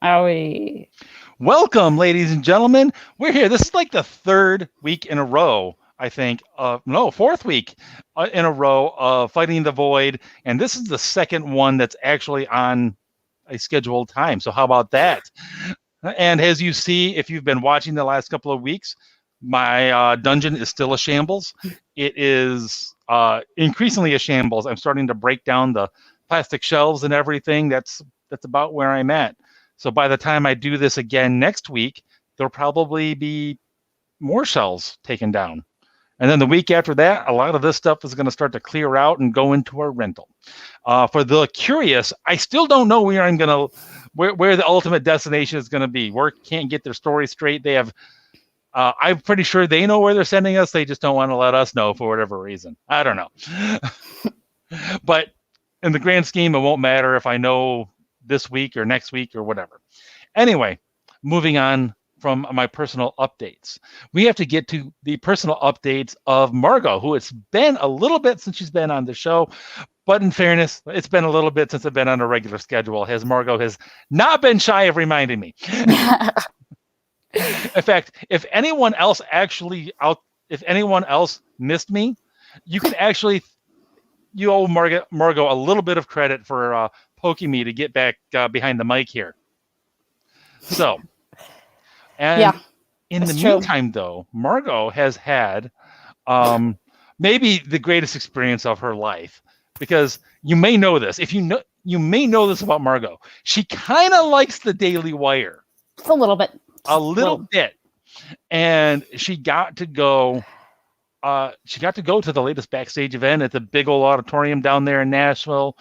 Are we? Welcome, ladies and gentlemen. We're here. This is like the third week in a row, I think. No, fourth week in a row of Fighting the Void. And this is the second one that's actually on a scheduled time. So, how about that? And as you see, if you've been watching the last couple of weeks, my dungeon is still a shambles. It is increasingly a shambles. I'm starting to break down the plastic shelves and everything. That's about where I'm at. So by the time I do this again next week, there'll probably be more shelves taken down. And then the week after that, a lot of this stuff is going to start to clear out and go into our rental. For the curious, I still don't know where I'm going to, where the ultimate destination is going to be. Work can't get their story straight. They have, I'm pretty sure they know where they're sending us. They just don't want to let us know for whatever reason. I don't know. But in the grand scheme, it won't matter if I know this week or next week or whatever. Anyway, moving on from my personal updates. We have to get to the personal updates of Margo, who it's been a little bit since she's been on the show. But in fairness, it's been a little bit since I've been on a regular schedule, as Margo has not been shy of reminding me. In fact, if anyone else missed me, you can actually, you owe Margo a little bit of credit for poking me to get back behind the mic here. So, and in the meantime, though, Margo has had maybe the greatest experience of her life, because you may know this. If you may know this about Margo. She kind of likes the Daily Wire. Just a little bit. A little bit. And she got to go. She got to go to the latest backstage event at the big old auditorium down there in Nashville.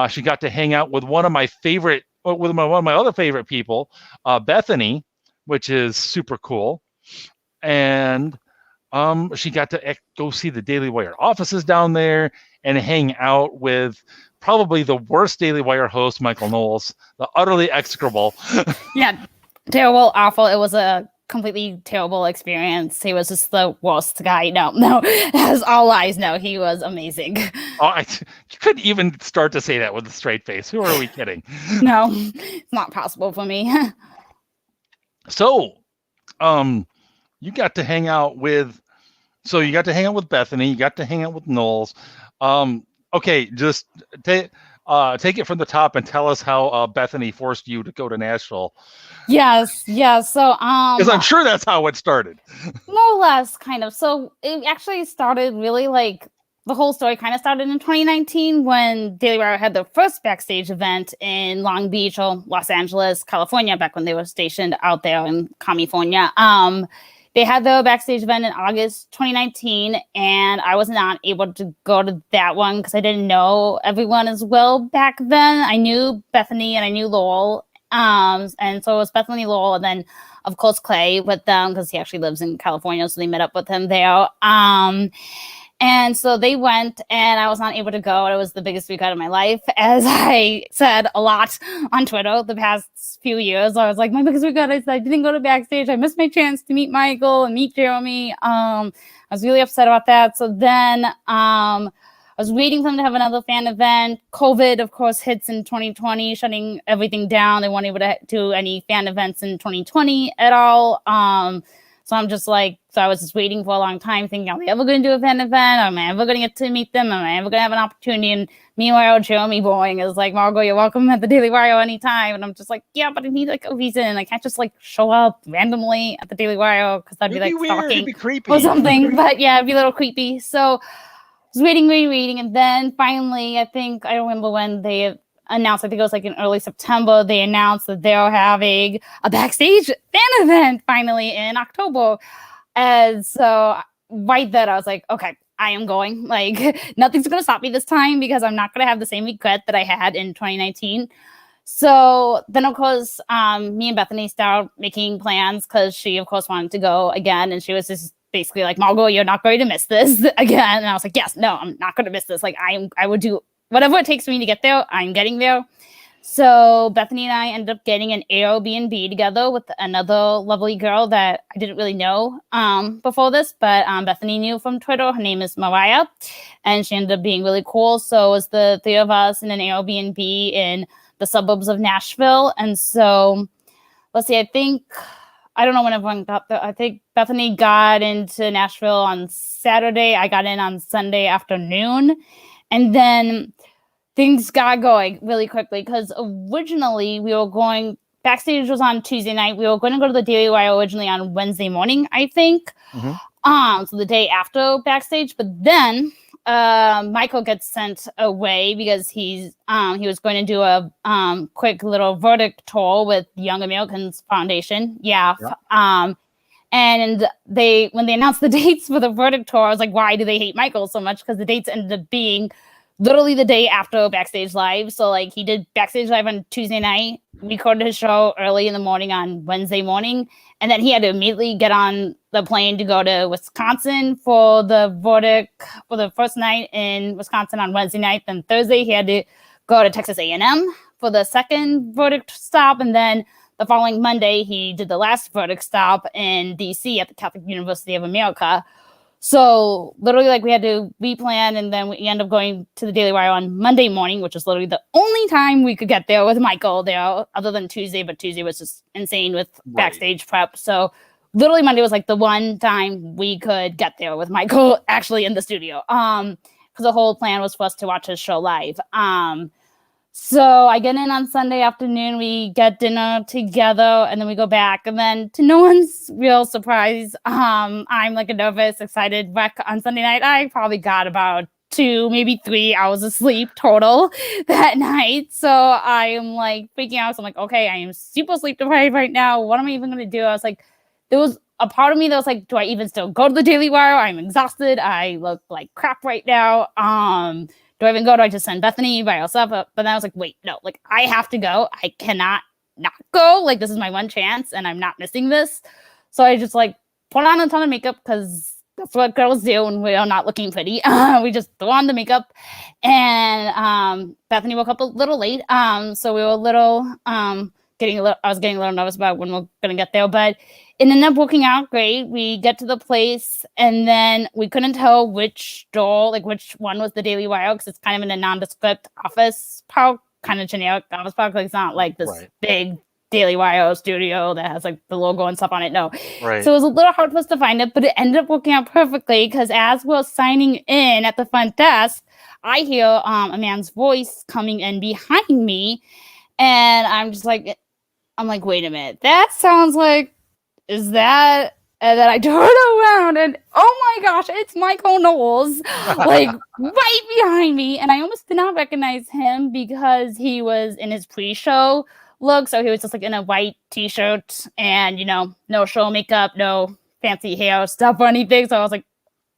She got to hang out with one of my other favorite people, Bethany, which is super cool. And she got to go see the Daily Wire offices down there and hang out with probably the worst Daily Wire host, Michael Knowles, the utterly execrable. Yeah, terrible, awful. It was a completely terrible experience. He was just the worst guy. No, that's all lies. No, he was amazing. Oh, you couldn't even start to say that with a straight face. Who are we kidding? No, it's not possible for me. So, you got to hang out with Bethany. You got to hang out with Knowles. Okay, just take it from the top and tell us how Bethany forced you to go to Nashville. Yes. So, because I'm sure that's how it started. More or less, kind of. So it actually started really like the whole story kind of started in 2019 when Daily Wire had their first backstage event in Long Beach or Los Angeles, California, back when they were stationed out there in California. They had their backstage event in August 2019, and I was not able to go to that one because I didn't know everyone as well back then. I knew Bethany and I knew Lowell. And so it was Bethany, Lowell, and then, of course, Clay with them because he actually lives in California, so they met up with him there. And so they went, and I was not able to go. It was the biggest week out of my life, as I said a lot on Twitter the past few years. I was like, my biggest week out, I didn't go to backstage. I missed my chance to meet Michael and meet Jeremy. I was really upset about that. So then I was waiting for them to have another fan event. COVID, of course, hits in 2020, shutting everything down. They weren't able to do any fan events in 2020 at all. So I'm just like, so I was just waiting for a long time thinking, are we ever going to do a fan event? Am I ever going to get to meet them? Am I ever going to have an opportunity? And meanwhile, Jeremy Boring is like, Margo, you're welcome at the Daily Wire anytime. And I'm just like, yeah, but I need like a reason. I can't just like show up randomly at the Daily Wire because that'd be like stalking or something. But yeah, it'd be a little creepy. So I was waiting. And then finally, I don't remember when they announced, I think it was like in early September, they announced that they're having a backstage fan event finally in October. And so right then I was like, okay, I am going. Like, nothing's going to stop me this time because I'm not going to have the same regret that I had in 2019. So then, of course, me and Bethany started making plans because she, of course, wanted to go again. And she was just basically like, Margo, you're not going to miss this again. And I was like, yes, no, I'm not going to miss this. Like, I would do whatever it takes for me to get there. I'm getting there. So Bethany and I ended up getting an Airbnb together with another lovely girl that I didn't really know before this, but Bethany knew from Twitter. Her name is Mariah, and she ended up being really cool. So it was the three of us in an Airbnb in the suburbs of Nashville. And so let's see, I don't know when everyone got there. I think Bethany got into Nashville on Saturday. I got in on Sunday afternoon. And then things got going really quickly because originally we were going, Backstage was on Tuesday night. We were going to go to the Daily Wire originally on Wednesday morning, I think. So the day after Backstage. But then Michael gets sent away because he was going to do a quick little verdict tour with Young Americans Foundation. And when they announced the dates for the verdict tour, I was like, why do they hate Michael so much? Because the dates ended up being literally the day after Backstage Live. So like he did Backstage Live on Tuesday night, recorded his show early in the morning on Wednesday morning, and then he had to immediately get on the plane to go to Wisconsin for the verdict for the first night in Wisconsin on Wednesday night. Then Thursday he had to go to Texas A&M for the second verdict stop, and then the following Monday he did the last verdict stop in DC at the Catholic University of America. So literally, like, we had to replan, and then we end up going to the Daily Wire on Monday morning, which is literally the only time we could get there with Michael there, other than Tuesday. But Tuesday was just insane with backstage prep. So literally Monday was like the one time we could get there with Michael actually in the studio. Because the whole plan was for us to watch his show live. So I get in on Sunday afternoon, we get dinner together, and then we go back. And then to no one's real surprise, I'm like a nervous, excited wreck on Sunday night. I probably got about 2, maybe 3 hours of sleep total that night. So I am like freaking out. So I'm like, okay, I am super sleep deprived right now. What am I even going to do? I was like, there was a part of me that was like, do I even still go to the Daily Wire? I'm exhausted. I look like crap right now. Do I even go? Do I just send Bethany by herself? But then I was like, wait, no, like I have to go. I cannot not go. Like this is my one chance and I'm not missing this. So I just like put on a ton of makeup because that's what girls do when we are not looking pretty. We just throw on the makeup, and Bethany woke up a little late. So we were a little, I was getting a little nervous about when we're going to get there, but it ended up working out great. We get to the place, and then we couldn't tell which door, like which one was the Daily Wire, because it's kind of in a nondescript office park, kind of generic office park. Like it's not like this big Daily Wire studio that has like the logo and stuff on it. No. So it was a little hard for us to find it, but it ended up working out perfectly because as we're signing in at the front desk, I hear a man's voice coming in behind me, and I'm like, wait a minute, that sounds like, is that? And then I turn around and oh my gosh, it's Michael Knowles, like right behind me. And I almost did not recognize him because he was in his pre-show look. So he was just like in a white t-shirt and, you know, no show makeup, no fancy hair stuff or anything. So I was like,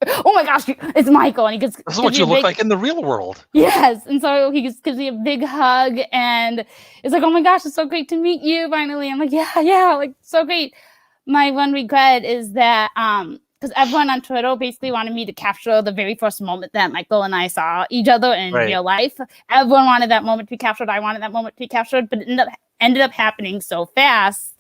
oh my gosh, it's Michael. And he gets, this is what you look like in the real world. Yes. And so he just gives me a big hug and it's like, oh my gosh, it's so great to meet you finally. I'm like, yeah, like so great. My one regret is that because everyone on Twitter basically wanted me to capture the very first moment that Michael and I saw each other in real life. Everyone wanted that moment to be captured. I wanted that moment to be captured, but it ended up happening so fast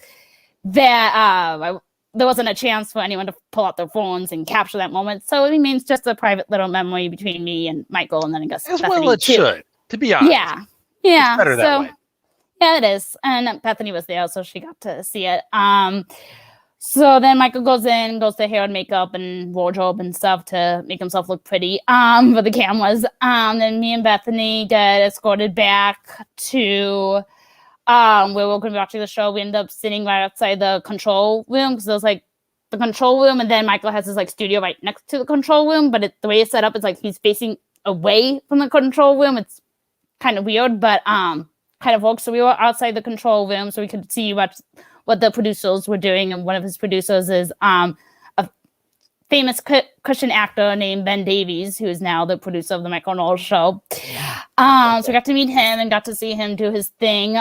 that there wasn't a chance for anyone to pull out their phones and capture that moment. So it remains just a private little memory between me and Michael, and then I guess as Bethany well it too. should, to be honest. Yeah. It's better that way. Yeah, it is. And Bethany was there, so she got to see it. So then Michael goes to hair and makeup and wardrobe and stuff to make himself look pretty for the cameras. Then me and Bethany get escorted back to where we're going to be watching the show. We end up sitting right outside the control room because there's like the control room, and then Michael has his like studio right next to the control room. But the way it's set up is like he's facing away from the control room. It's kind of weird, but kind of works. So we were outside the control room so we could see what the producers were doing, and one of his producers is a famous Christian actor named Ben Davies, who is now the producer of the Michael Knowles Show. So we got to meet him and got to see him do his thing,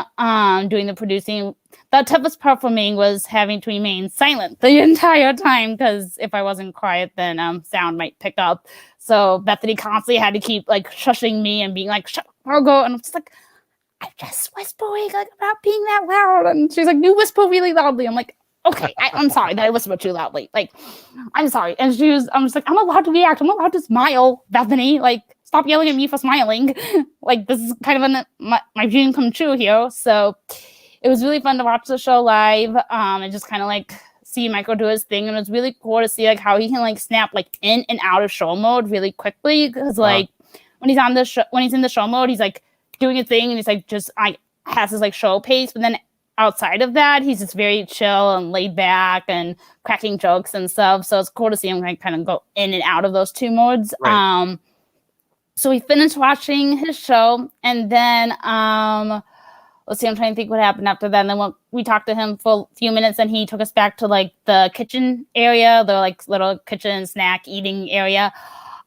doing the producing. The toughest part for me was having to remain silent the entire time, because if I wasn't quiet, then sound might pick up. So Bethany constantly had to keep like shushing me and being like, "Shut up, Margo," and I'm just like, I'm just whispering, like, about being that loud. And she's like, you whisper really loudly. I'm like, okay, I'm sorry that I whisper too loudly. Like, I'm sorry. And I'm just like, I'm allowed to react. I'm allowed to smile, Bethany. Like, stop yelling at me for smiling. Like, this is kind of my dream come true here. So it it was really fun to watch the show live, and just kind of like see Michael do his thing. And it was really cool to see like how he can like snap like in and out of show mode really quickly. Because like when he's on the show, when he's in the show mode, he's like doing a thing and he's like just like has his like show pace. But then outside of that, he's just very chill and laid back and cracking jokes and stuff. So it's cool to see him like kind of go in and out of those two modes. Right. So we finished watching his show, and then let's see, I'm trying to think what happened after that. And then we talked to him for a few minutes, and he took us back to like the kitchen area, the like little kitchen snack eating area.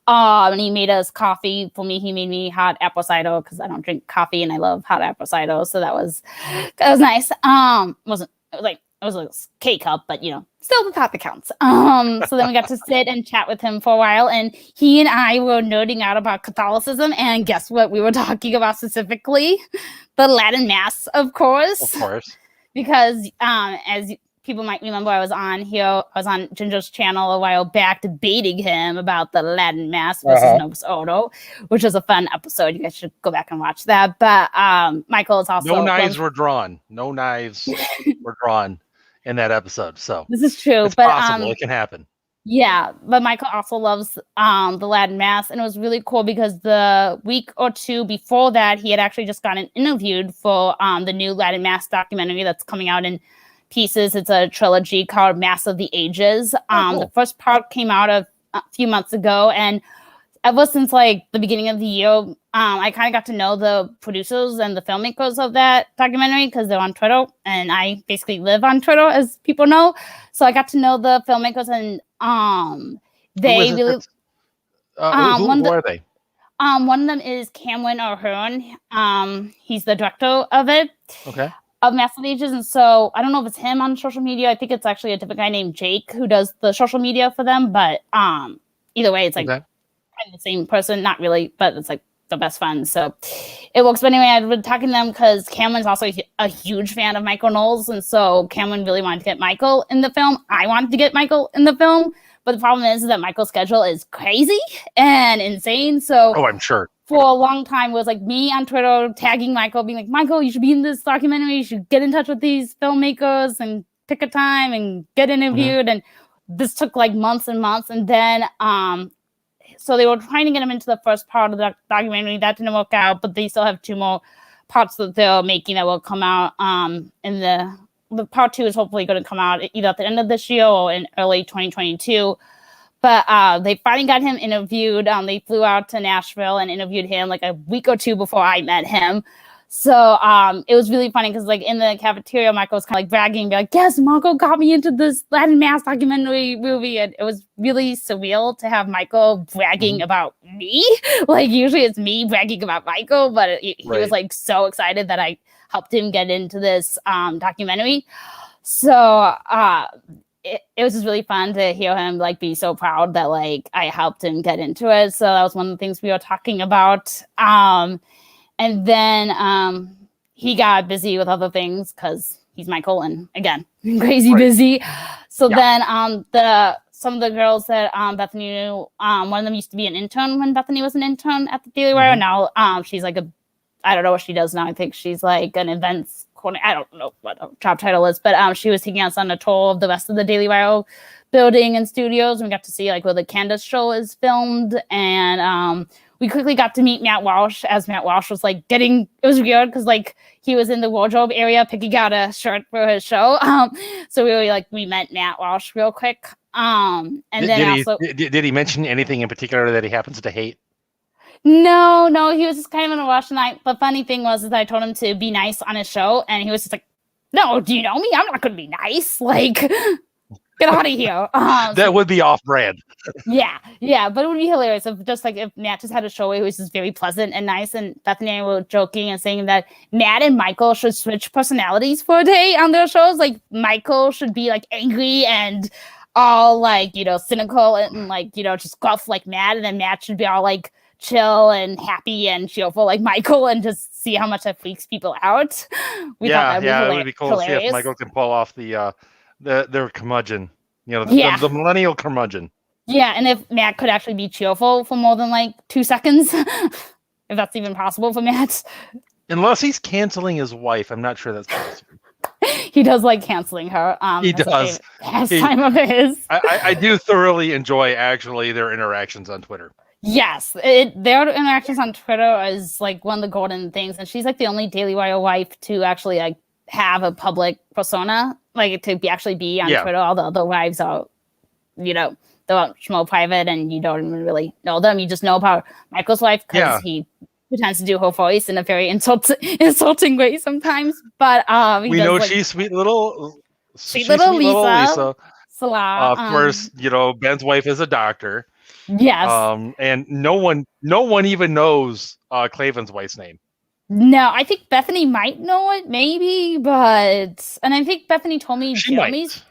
And he made us coffee. For me, he made me hot apple cider because I don't drink coffee and I love hot apple cider. So that was nice. It was a K cup, but you know, still the thought that counts. So then we got to sit and chat with him for a while, and he and I were nerding out about Catholicism. And guess what? We were talking about specifically the Latin Mass, of course. Of course. Because as people might remember, I was on Ginger's channel a while back debating him about the Latin Mass versus Novus Ordo, which was a fun episode. You guys should go back and watch that. But Michael is also... No knives were drawn. No knives were drawn in that episode. So this is true. It's possible. It can happen. Yeah, but Michael also loves the Latin Mass, and it was really cool because the week or two before that, he had actually just gotten interviewed for the new Latin Mass documentary that's coming out in pieces. It's a trilogy called Mass of the Ages. Cool. The first part came out a few months ago, and ever since like the beginning of the year, I kind of got to know the producers and the filmmakers of that documentary because they're on Twitter, and I basically live on Twitter, as people know. So I got to know the filmmakers, and they really. Who are they? One of them is Cameron O'Hearn. He's the director of it. Okay. Of Mass of the Ages, and so I don't know if it's him on social media. I think it's actually a different guy named Jake who does the social media for them. But either way, it's like kind of the same person. Not really, but it's like the best friends. So it works. But anyway, I've been talking to them because Cameron's also a huge fan of Michael Knowles, and so Cameron really wanted to get Michael in the film. I wanted to get Michael in the film, but the problem is that Michael's schedule is crazy and insane. So I'm sure. For a long time, it was like me on Twitter tagging Michael, being like, Michael, you should be in this documentary. You should get in touch with these filmmakers and pick a time and get interviewed. And this took like months and months. And then, so they were trying to get him into the first part of the documentary. That didn't work out, but they still have two more parts that they're making that will come out. In the part 2 is hopefully going to come out either at the end of this year or in early 2022. But they finally got him interviewed. They flew out to Nashville and interviewed him like a week or two before I met him. So it was really funny because like in the cafeteria, Michael was kind of like bragging, like, yes, Margo got me into this Latin Mass documentary movie. And it was really surreal to have Michael bragging about me. Like usually it's me bragging about Michael, but he was like so excited that I helped him get into this documentary. So it was just really fun to hear him like be so proud that like I helped him get into it. So that was one of the things we were talking about. And then he got busy with other things because he's Michael and again crazy busy. So then some of the girls that Bethany knew, one of them used to be an intern when Bethany was an intern at the Daily Wire. Now she's like I don't know what she does now. I think she's like an events I don't know what her job title is, but she was taking us on a tour of the rest of the Daily Wire building and studios, and we got to see like where the Candace show is filmed, and we quickly got to meet Matt Walsh as Matt Walsh was like it was weird because like he was in the wardrobe area picking out a shirt for his show, so we met Matt Walsh real quick, and did he mention anything in particular that he happens to hate? No, he was just kind of in a rush. And the funny thing was that I told him to be nice on his show, and he was just like, no, do you know me? I'm not going to be nice. Like, get out of here. That would be off-brand. Yeah, but it would be hilarious if Matt just had a show where he was just very pleasant and nice, and Bethany and I were joking and saying that Matt and Michael should switch personalities for a day on their shows. Like, Michael should be, like, angry and all, like, cynical and, like, just gruff like Matt, and then Matt should be all, like, chill and happy and cheerful like Michael, and just see how much that freaks people out. It would be cool to see if Michael can pull off their curmudgeon, the millennial curmudgeon. Yeah, and if Matt could actually be cheerful for more than like 2 seconds, if that's even possible for Matt. Unless he's canceling his wife, I'm not sure that's possible. he does like canceling her. He That's a does. favorite pastime of his. I do thoroughly enjoy actually their interactions on Twitter. Yes, their interactions on Twitter is like one of the golden things, and she's like the only Daily Wire wife to actually like have a public persona, like to actually be on Twitter. All the other wives are, they're much more private, and you don't even really know them. You just know about Michael's wife because he pretends to do her voice in a very insulting way sometimes. But we know she's sweet little Lisa. Of course, Ben's wife is a doctor. Yes. And no one even knows Clavin's wife's name. No, I think Bethany might know it, maybe, and I think Bethany told me Jeremy's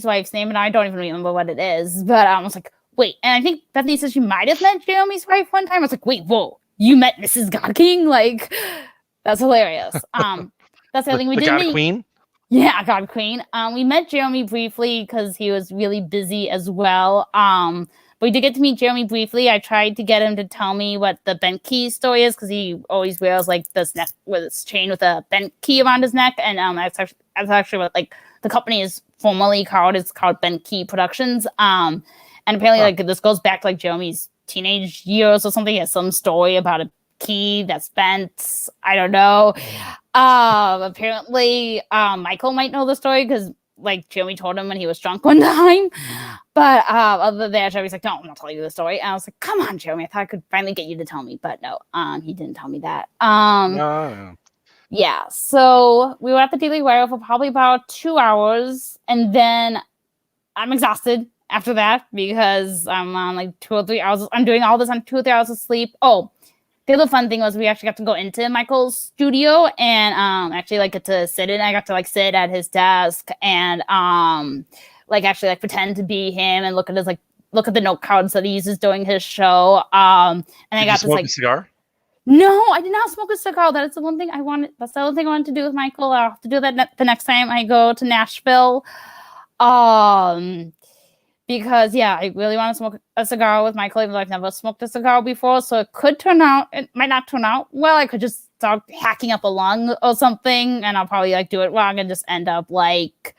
wife's name, and I don't even remember what it is. But I was like, wait, and I think Bethany said she might have met Jeremy's wife one time. I was like, wait, whoa, you met Mrs. God King? Like, that's hilarious. That's the other thing we did. God Queen. Yeah, God Queen. We met Jeremy briefly because he was really busy as well. But we did get to meet Jeremy briefly. I tried to get him to tell me what the bent key story is because he always wears like this neck with this chain with a bent key around his neck, and that's actually what like the company is formally called. It's called Bent Key Productions. And apparently like this goes back to like Jeremy's teenage years or something. He has some story about a key that's bent. I don't know. Apparently Michael might know the story because like Jeremy told him when he was drunk one time. But other than that, Jeremy's like, no, I'm not telling you the story. And I was like, come on, Jeremy, I thought I could finally get you to tell me. But no, he didn't tell me that. No. Yeah, so we were at the Daily Wire for probably about 2 hours, and then I'm exhausted after that because I'm on like 2 or 3 hours. I'm doing all this on 2 or 3 hours of sleep. Oh, the other fun thing was we actually got to go into Michael's studio and actually like get to sit in. I got to like sit at his desk and like actually like pretend to be him and look at the note cards that he uses during his show. And I got to smoke a cigar. No, I did not smoke a cigar. That's the one thing I wanted. That's the other thing I wanted to do with Michael. I'll have to do that the next time I go to Nashville. Because I really want to smoke a cigar with Michael, even though I've never smoked a cigar before. So it might not turn out well. I could just start hacking up a lung or something, and I'll probably like do it wrong and just end up like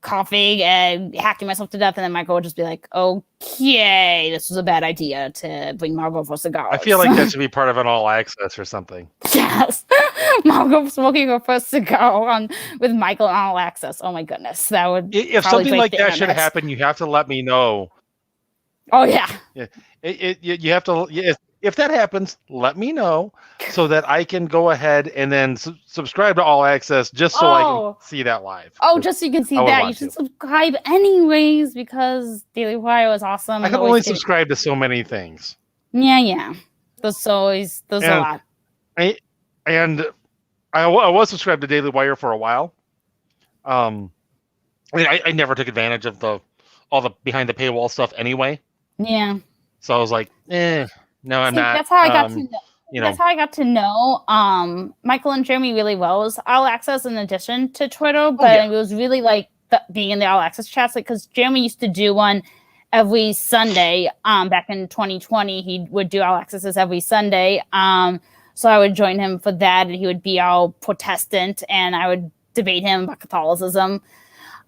coughing and hacking myself to death, and then Michael would just be like, okay, this was a bad idea to bring Margo for cigars. I feel like that should be part of an all access or something. Yes. Margo smoking her first cigar with Michael on all access. Oh my goodness. That would if something like that should happen, you have to let me know. Oh yeah. You have to if that happens, let me know so that I can go ahead and then subscribe to All Access just so I can see that live. Oh, just so you can see that. You should subscribe anyways because Daily Wire is awesome. I can only subscribe to so many things. Yeah. There's a lot. I was subscribed to Daily Wire for a while. I never took advantage of all the behind the paywall stuff anyway. Yeah. So I was like, no, I'm not. That's how I got to know. That's how I got to know Michael and Jeremy really well. It was All Access in addition to Twitter, but it was really like being in the All Access chats, like because Jeremy used to do one every Sunday. Back in 2020, he would do All Accesses every Sunday. So I would join him for that, and he would be all Protestant, and I would debate him about Catholicism,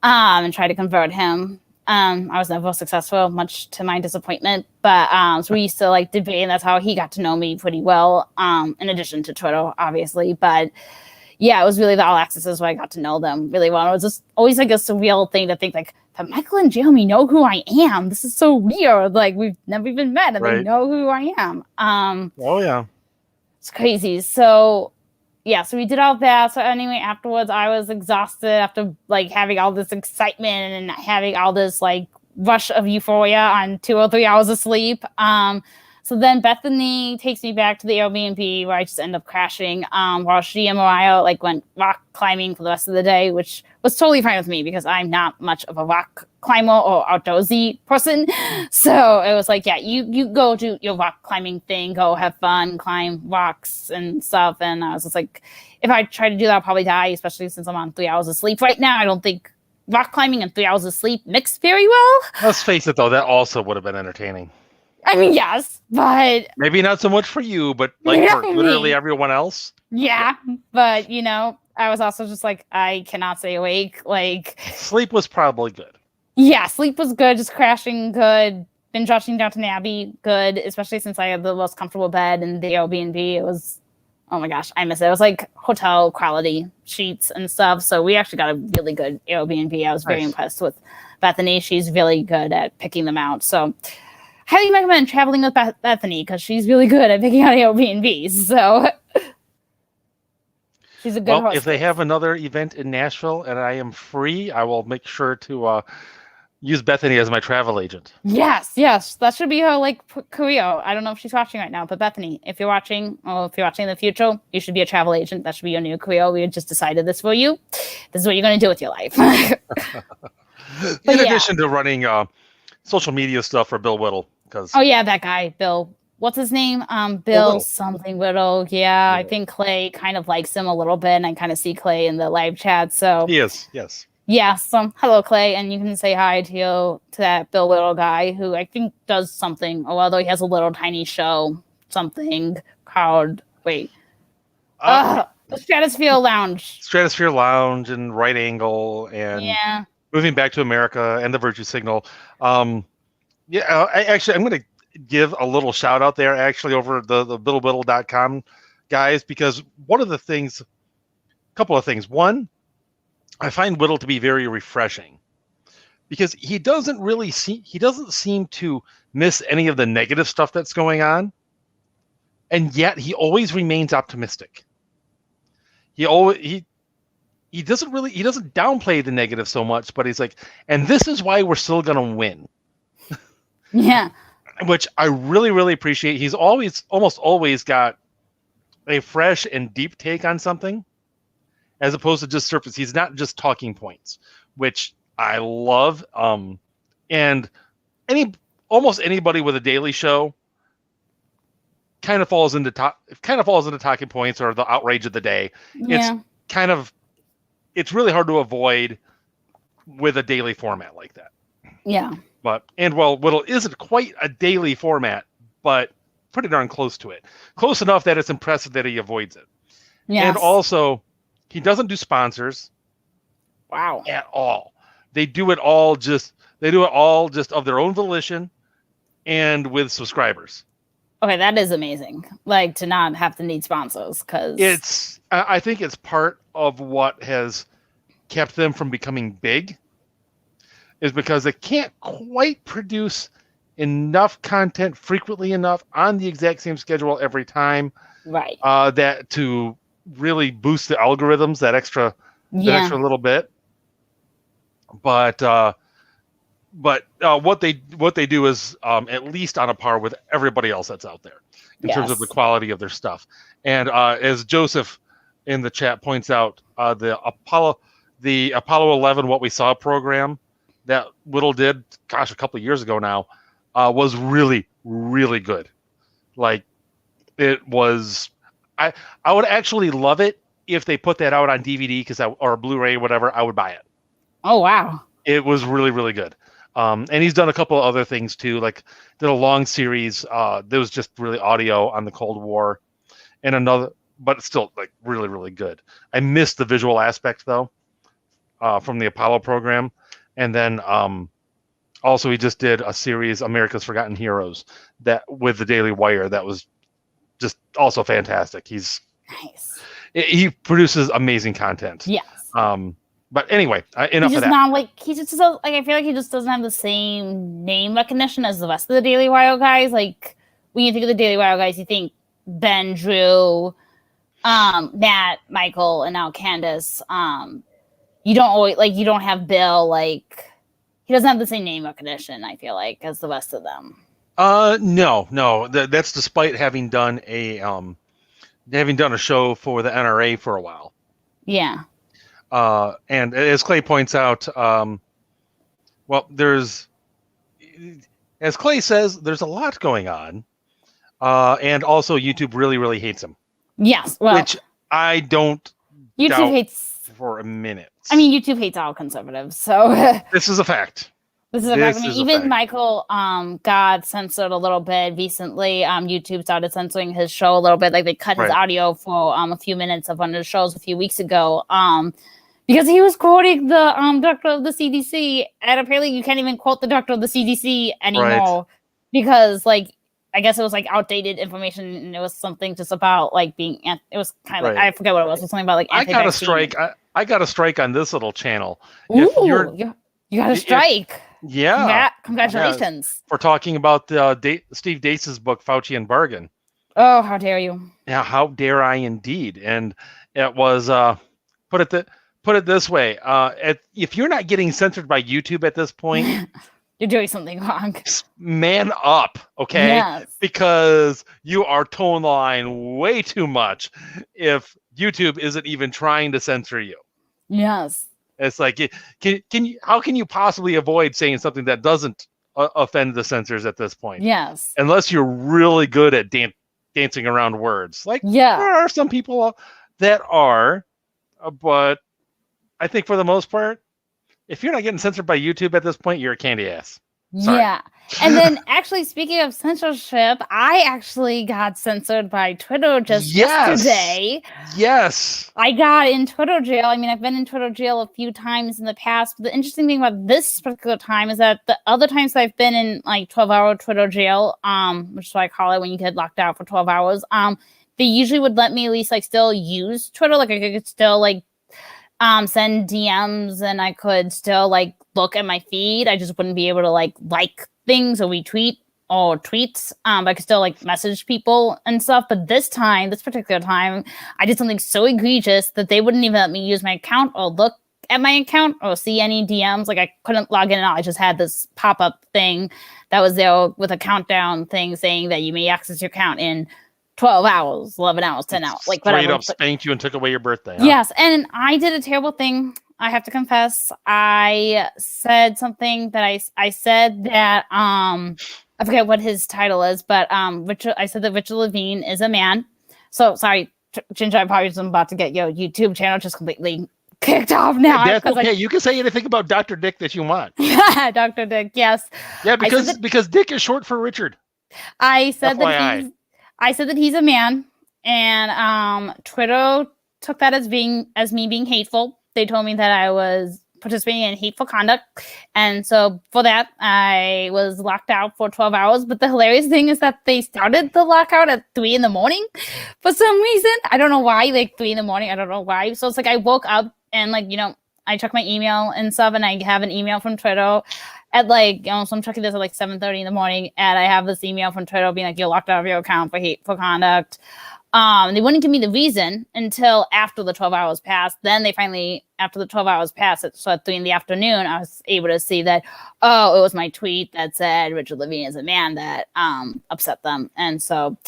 and try to convert him. I was never successful, much to my disappointment. But so we used to like debate, and that's how he got to know me pretty well. In addition to Twitter, obviously, but yeah, it was really the All Accesses where I got to know them really well. It was just always like a surreal thing to think like that Michael and Jeremy know who I am. This is so weird. Like we've never even met, and they know who I am. Oh yeah, it's crazy. So. Yeah, so we did all that. So anyway, afterwards, I was exhausted after like having all this excitement and having all this like rush of euphoria on 2 or 3 hours of sleep. So then Bethany takes me back to the Airbnb where I just end up crashing while she and Mariah like went rock climbing for the rest of the day, which was totally fine with me because I'm not much of a rock climber or outdoorsy person. So it was like, yeah, you go do your rock climbing thing, go have fun, climb rocks and stuff. And I was just like, if I try to do that, I'll probably die, especially since I'm on 3 hours of sleep right now. I don't think rock climbing and 3 hours of sleep mix very well. Let's face it, though, that also would have been entertaining. I mean, yes, but maybe not so much for you, but like for literally everyone else. Yeah, but I was also just like, I cannot stay awake. Like, Sleep was probably good. yeah, sleep was good, just crashing good. Been watching Downton Abbey good, especially since I had the most comfortable bed in the Airbnb. It was, oh my gosh, I miss it. It was like hotel quality sheets and stuff. So we actually got a really good Airbnb. I was very impressed with Bethany. She's really good at picking them out. So highly recommend traveling with Bethany because she's really good at picking out Airbnbs. So she's a good Well, hostess. if they have another event in Nashville and I am free, I will make sure to use Bethany as my travel agent. Yes, that should be her like career. I don't know if she's watching right now, but Bethany, if you're watching, or if you're watching in the future, you should be a travel agent. That should be your new career. We just decided this for you. This is what you're going to do with your life. In addition to running social media stuff for Bill Whittle, because that guy, Bill. What's his name? Bill something Whittle. Yeah, I think Clay kind of likes him a little bit, and I kind of see Clay in the live chat. So he is, yes. Yeah, hello Clay, and you can say hi to that Bill Whittle guy who I think does something, or although he has a little tiny show, something called the Stratosphere Lounge and Right Angle and Moving Back to America and the Virtue Signal. I'm going to give a little shout out there actually over the BillWhittle.com guys, because a couple of things. One, I find Whittle to be very refreshing because he doesn't seem to miss any of the negative stuff that's going on, and yet he always remains optimistic. He doesn't downplay the negative so much, but he's like, and this is why we're still gonna win. Yeah, which I really, really appreciate. He's almost always got a fresh and deep take on something, as opposed to just surface. He's not just talking points, which I love. And almost anybody with a daily show kind of falls into talking points or the outrage of the day. Yeah. It's really hard to avoid with a daily format like that. Yeah. Whittle isn't quite a daily format, but pretty darn close to it. Close enough that it's impressive that he avoids it. Yes. And also, he doesn't do sponsors. Wow. At all. They do it all just of their own volition and with subscribers. Okay, that is amazing. Like, to not have to need sponsors, because I think it's part of what has kept them from becoming big, is because they can't quite produce enough content frequently enough on the exact same schedule every time. Right. That to really boost the algorithms that extra little bit. But what they do is at least on a par with everybody else that's out there in terms of the quality of their stuff. And as Joseph in the chat points out, the Apollo 11 What We Saw program that Whittle did, a couple of years ago now, was really, really good. Like, it was. I would actually love it if they put that out on DVD or Blu-ray, whatever. I would buy it. Oh wow! It was really, really good. And he's done a couple of other things too, like did a long series that was just really audio on the Cold War, and another, but it's still like really, really good. I missed the visual aspect though, from the Apollo program, and then also he just did a series, America's Forgotten Heroes, that with the Daily Wire, that was just also fantastic. He's nice. He produces amazing content. Yes. But anyway, enough of that. I feel like he just doesn't have the same name recognition as the rest of the Daily Wire guys. Like, when you think of the Daily Wire guys, you think Ben, Drew, Nat, Michael, and now Candace. You don't have Bill. Like, he doesn't have the same name recognition, I feel like, as the rest of them. No. That's despite having done a show for the NRA for a while. Yeah. And as Clay points out, as Clay says, there's a lot going on. And also YouTube really, really hates him. Yes. Well, which I don't YouTube hates for a minute. I mean, YouTube hates all conservatives, so this is a fact. This is a fact. I mean, even Michael got censored a little bit recently. YouTube started censoring his show a little bit. Like they cut his audio for a few minutes of one of the shows a few weeks ago. Because he was quoting the doctor of the CDC, and apparently you can't even quote the doctor of the CDC anymore because, like, I guess it was like outdated information, and it was something just about like being. It was kind of like I forget what it was. It was something about like. I got a strike. I got a strike on this little channel. Ooh, you got a strike. Yeah. Congratulations. We're talking about Steve Deace's book, Fauci and Bargain. Oh, how dare you? Yeah, how dare I indeed. And it was, put it this way. If you're not getting censored by YouTube at this point, you're doing something wrong. Man up, okay? Yes. Because you are towing the line way too much if YouTube isn't even trying to censor you. Yes. It's like, how can you possibly avoid saying something that doesn't offend the censors at this point? Yes. Unless you're really good at dancing around words. Like, there are some people that are, but I think for the most part, if you're not getting censored by YouTube at this point, you're a candy ass. Sorry. Yeah. And then actually, speaking of censorship, I actually got censored by Twitter just yesterday. Yes. I got in Twitter jail. I mean, I've been in Twitter jail a few times in the past, but the interesting thing about this particular time is that the other times I've been in like 12-hour Twitter jail, which is what I call it when you get locked out for 12 hours, they usually would let me at least like still use Twitter. Like I could still like send DMs and I could still like look at my feed. I just wouldn't be able to like things or retweet or tweets. But I could still like message people and stuff. But this particular time, I did something so egregious that they wouldn't even let me use my account or look at my account or see any DMs. Like I couldn't log in at all. I just had this pop-up thing that was there with a countdown thing saying that you may access your account in 12 hours, 11 hours, 10 hours. Like straight up spanked you and took away your birthday. Huh? Yes. And I did a terrible thing. I have to confess. I said something that I said that I forget what his title is, but I said that Richard Levine is a man. So sorry, Ginger, I probably am about to get your YouTube channel just completely kicked off now. That's okay. You can say anything about Dr. Dick that you want. Yeah, Dr. Dick, yes. Yeah, because Dick is short for Richard. I said that he's a man, and Twitter took that as me being hateful. They told me that I was participating in hateful conduct, and so for that, I was locked out for 12 hours. But the hilarious thing is that they started the lockout at 3 a.m. for some reason. I don't know why, like 3 a.m. I don't know why. So it's like I woke up and I check my email and stuff, and I have an email from Twitter at so I'm checking this at 7:30 in the morning, and I have this email from Twitter being like, you're locked out of your account for hateful conduct. They wouldn't give me the reason until after the 12 hours passed. Then they finally, after the 12 hours passed, so at 3 p.m, I was able to see that, it was my tweet that said Richard Levine is a man that upset them. And so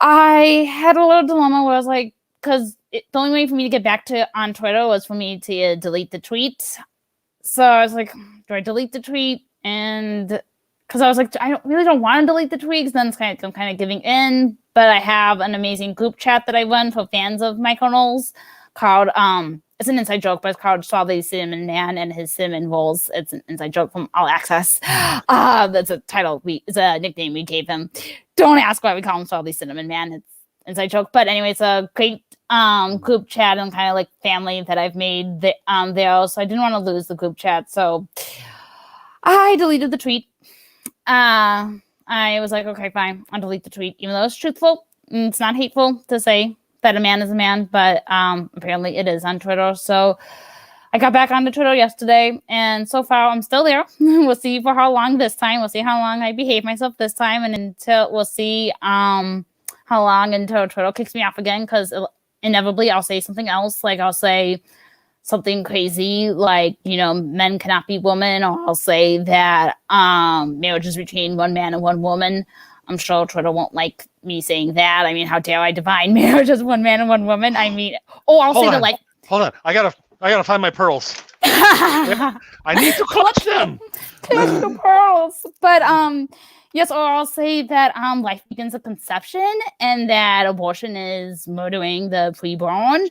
I had a little dilemma where I was like, because the only way for me to get back on Twitter was for me to delete the tweet. So I was like, do I delete the tweet? And because I was like, I really don't want to delete the tweet, because then I'm kind of giving in. But I have an amazing group chat that I run for fans of Michael Knowles called, it's an inside joke, but it's called Strawberry Cinnamon Man and His Cinnamon Rolls. It's an inside joke from All Access. That's a title, it's a nickname we gave him. Don't ask why we call him Strawberry Cinnamon Man. It's an inside joke. But anyway, it's a great group chat and kind of like family that I've made there. So I didn't want to lose the group chat. So I deleted the tweet. I was like, okay, fine, I'll delete the tweet, even though it's truthful. It's not hateful to say that a man is a man, but apparently it is on Twitter. So I got back onto Twitter yesterday, and so far I'm still there. We'll see for how long this time. We'll see how long I behave myself this time, and we'll see how long until Twitter kicks me off again, because inevitably I'll say something else. Like I'll say something crazy like, men cannot be women, or I'll say that marriage is between one man and one woman. I'm sure Twitter won't like me saying that. I mean, how dare I define marriage as one man and one woman? I mean, I'll say the like. Hold on, I gotta find my pearls. I need to clutch them. Clutch the pearls. But yes, or I'll say that life begins at conception, and that abortion is murdering the preborn.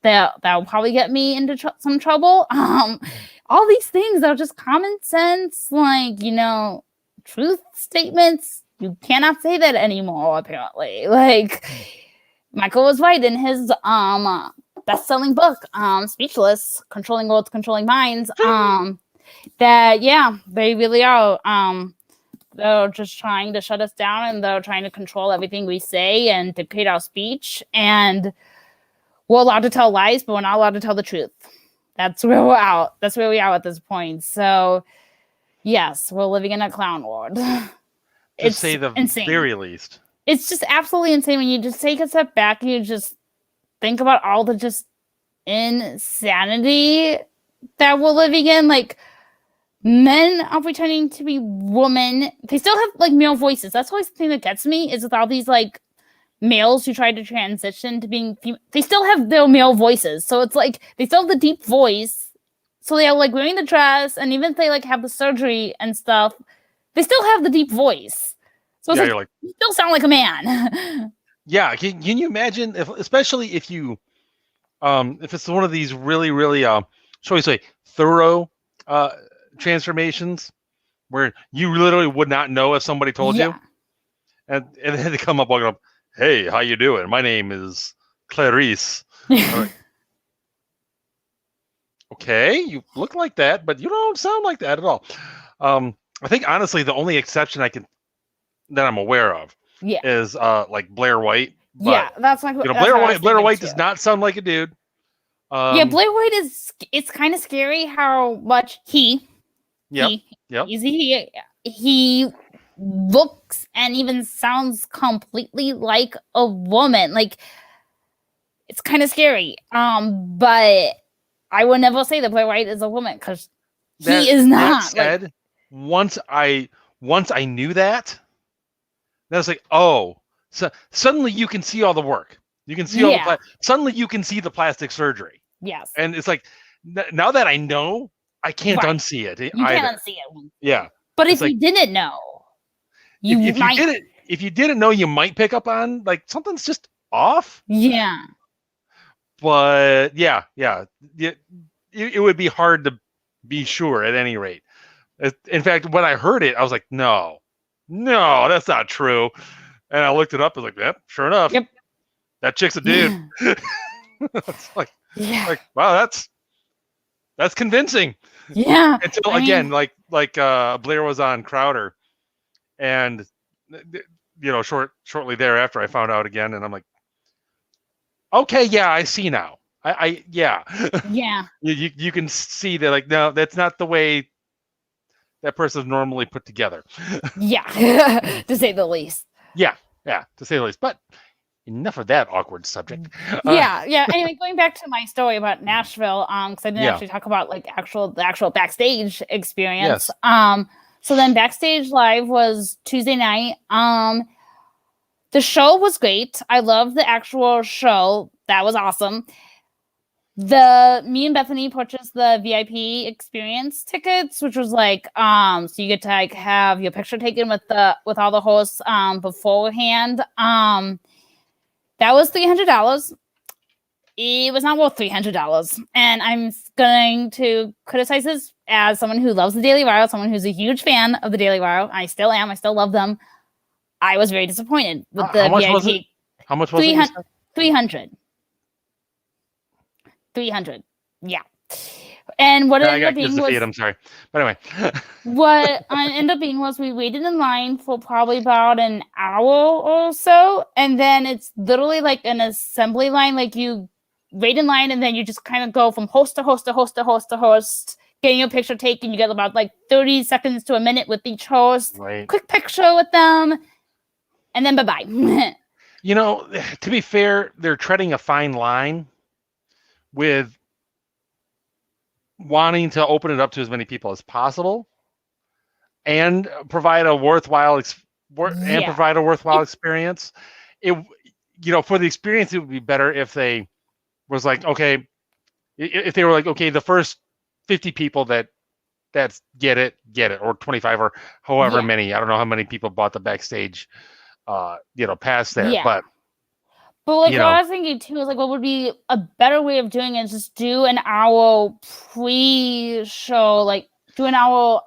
That'll probably get me into some trouble. all these things are just common sense, like, truth statements. You cannot say that anymore, apparently. Like, Michael was right in his best-selling book, Speechless, Controlling Worlds, Controlling Minds, that, yeah, they really are. They're just trying to shut us down, and they're trying to control everything we say and dictate our speech. And we're allowed to tell lies, but we're not allowed to tell the truth. That's where we're out. That's where we are at this point. So, yes, we're living in a clown world. To say the insane. Very least. It's just absolutely insane when you just take a step back and you just think about all the just insanity that we're living in. Like, men are pretending to be women. They still have, like, male voices. That's always the thing that gets me, is with all these, like, males who try to transition to being female. They still have their male voices. So it's like they still have the deep voice. So they are, like, wearing the dress, and even if they, like, have the surgery and stuff, they still have the deep voice. So it's like, you still sound like a man. Yeah, can you imagine, especially if you, if it's one of these really, really, shall we say, thorough transformations, where you literally would not know if somebody told you, and then they come up walking up, "Hey, how you doing? My name is Clarice." Like, okay, you look like that, but you don't sound like that at all. I think honestly, the only exception that I'm aware of, is like Blair White. But, that's like Blair White does not sound like a dude. Blair White it's kind of scary how much he looks and even sounds completely like a woman. Like, it's kind of scary. But I would never say that Blair White is a woman, because he is not. That said, once I knew that, then it's like, oh, so suddenly you can see all the work. You can see suddenly you can see the plastic surgery. Yes. And it's like, now that I know, I can't unsee it. You can't unsee it. Yeah. But if you didn't know, if you didn't know, you might pick up on, like, something's just off. Yeah. But it would be hard to be sure at any rate. In fact, when I heard it, I was like, no, that's not true. And I looked it up. I was like, yep, sure enough. Yep. That chick's a dude. It's like, wow, that's convincing. Yeah. Until again, like Blair was on Crowder, and shortly thereafter, I found out again, and I'm like, okay, yeah, I see now. Yeah. You can see that, like, no, that's not the way that person's normally put together. Yeah, to say the least. Yeah, to say the least. But enough of that awkward subject. Anyway, going back to my story about Nashville, because I didn't actually talk about, like, the actual backstage experience. Yes. So then Backstage Live was Tuesday night. The show was great. I loved the actual show. That was awesome. Me and Bethany purchased the VIP experience tickets, which was like, so you get to, like, have your picture taken with all the hosts beforehand. That was $300. It was not worth $300. And I'm going to criticize this as someone who loves the Daily Wire, someone who's a huge fan of the Daily Wire. I still am. I still love them. I was very disappointed with the VIP. How much was it? 300. 300. Yeah. And what it ended up being was, I'm sorry. But anyway. what it ended up being was we waited in line for probably about an hour or so. And then it's literally like an assembly line. Like, you wait in line, and then you just kind of go from host to host to host to host to host, getting your picture taken. You get about, like, 30 seconds to a minute with each host. Right. Quick picture with them. And then bye-bye. To be fair, they're treading a fine line with wanting to open it up to as many people as possible and provide a worthwhile experience. For the experience, it would be better if they was like, okay, if they were like, okay, the first 50 people that's get it, or 25 or however many. I don't know how many people bought the backstage pass there, But like You what know, I was thinking too is like what would be a better way of doing it is just do an hour pre-show, like do an hour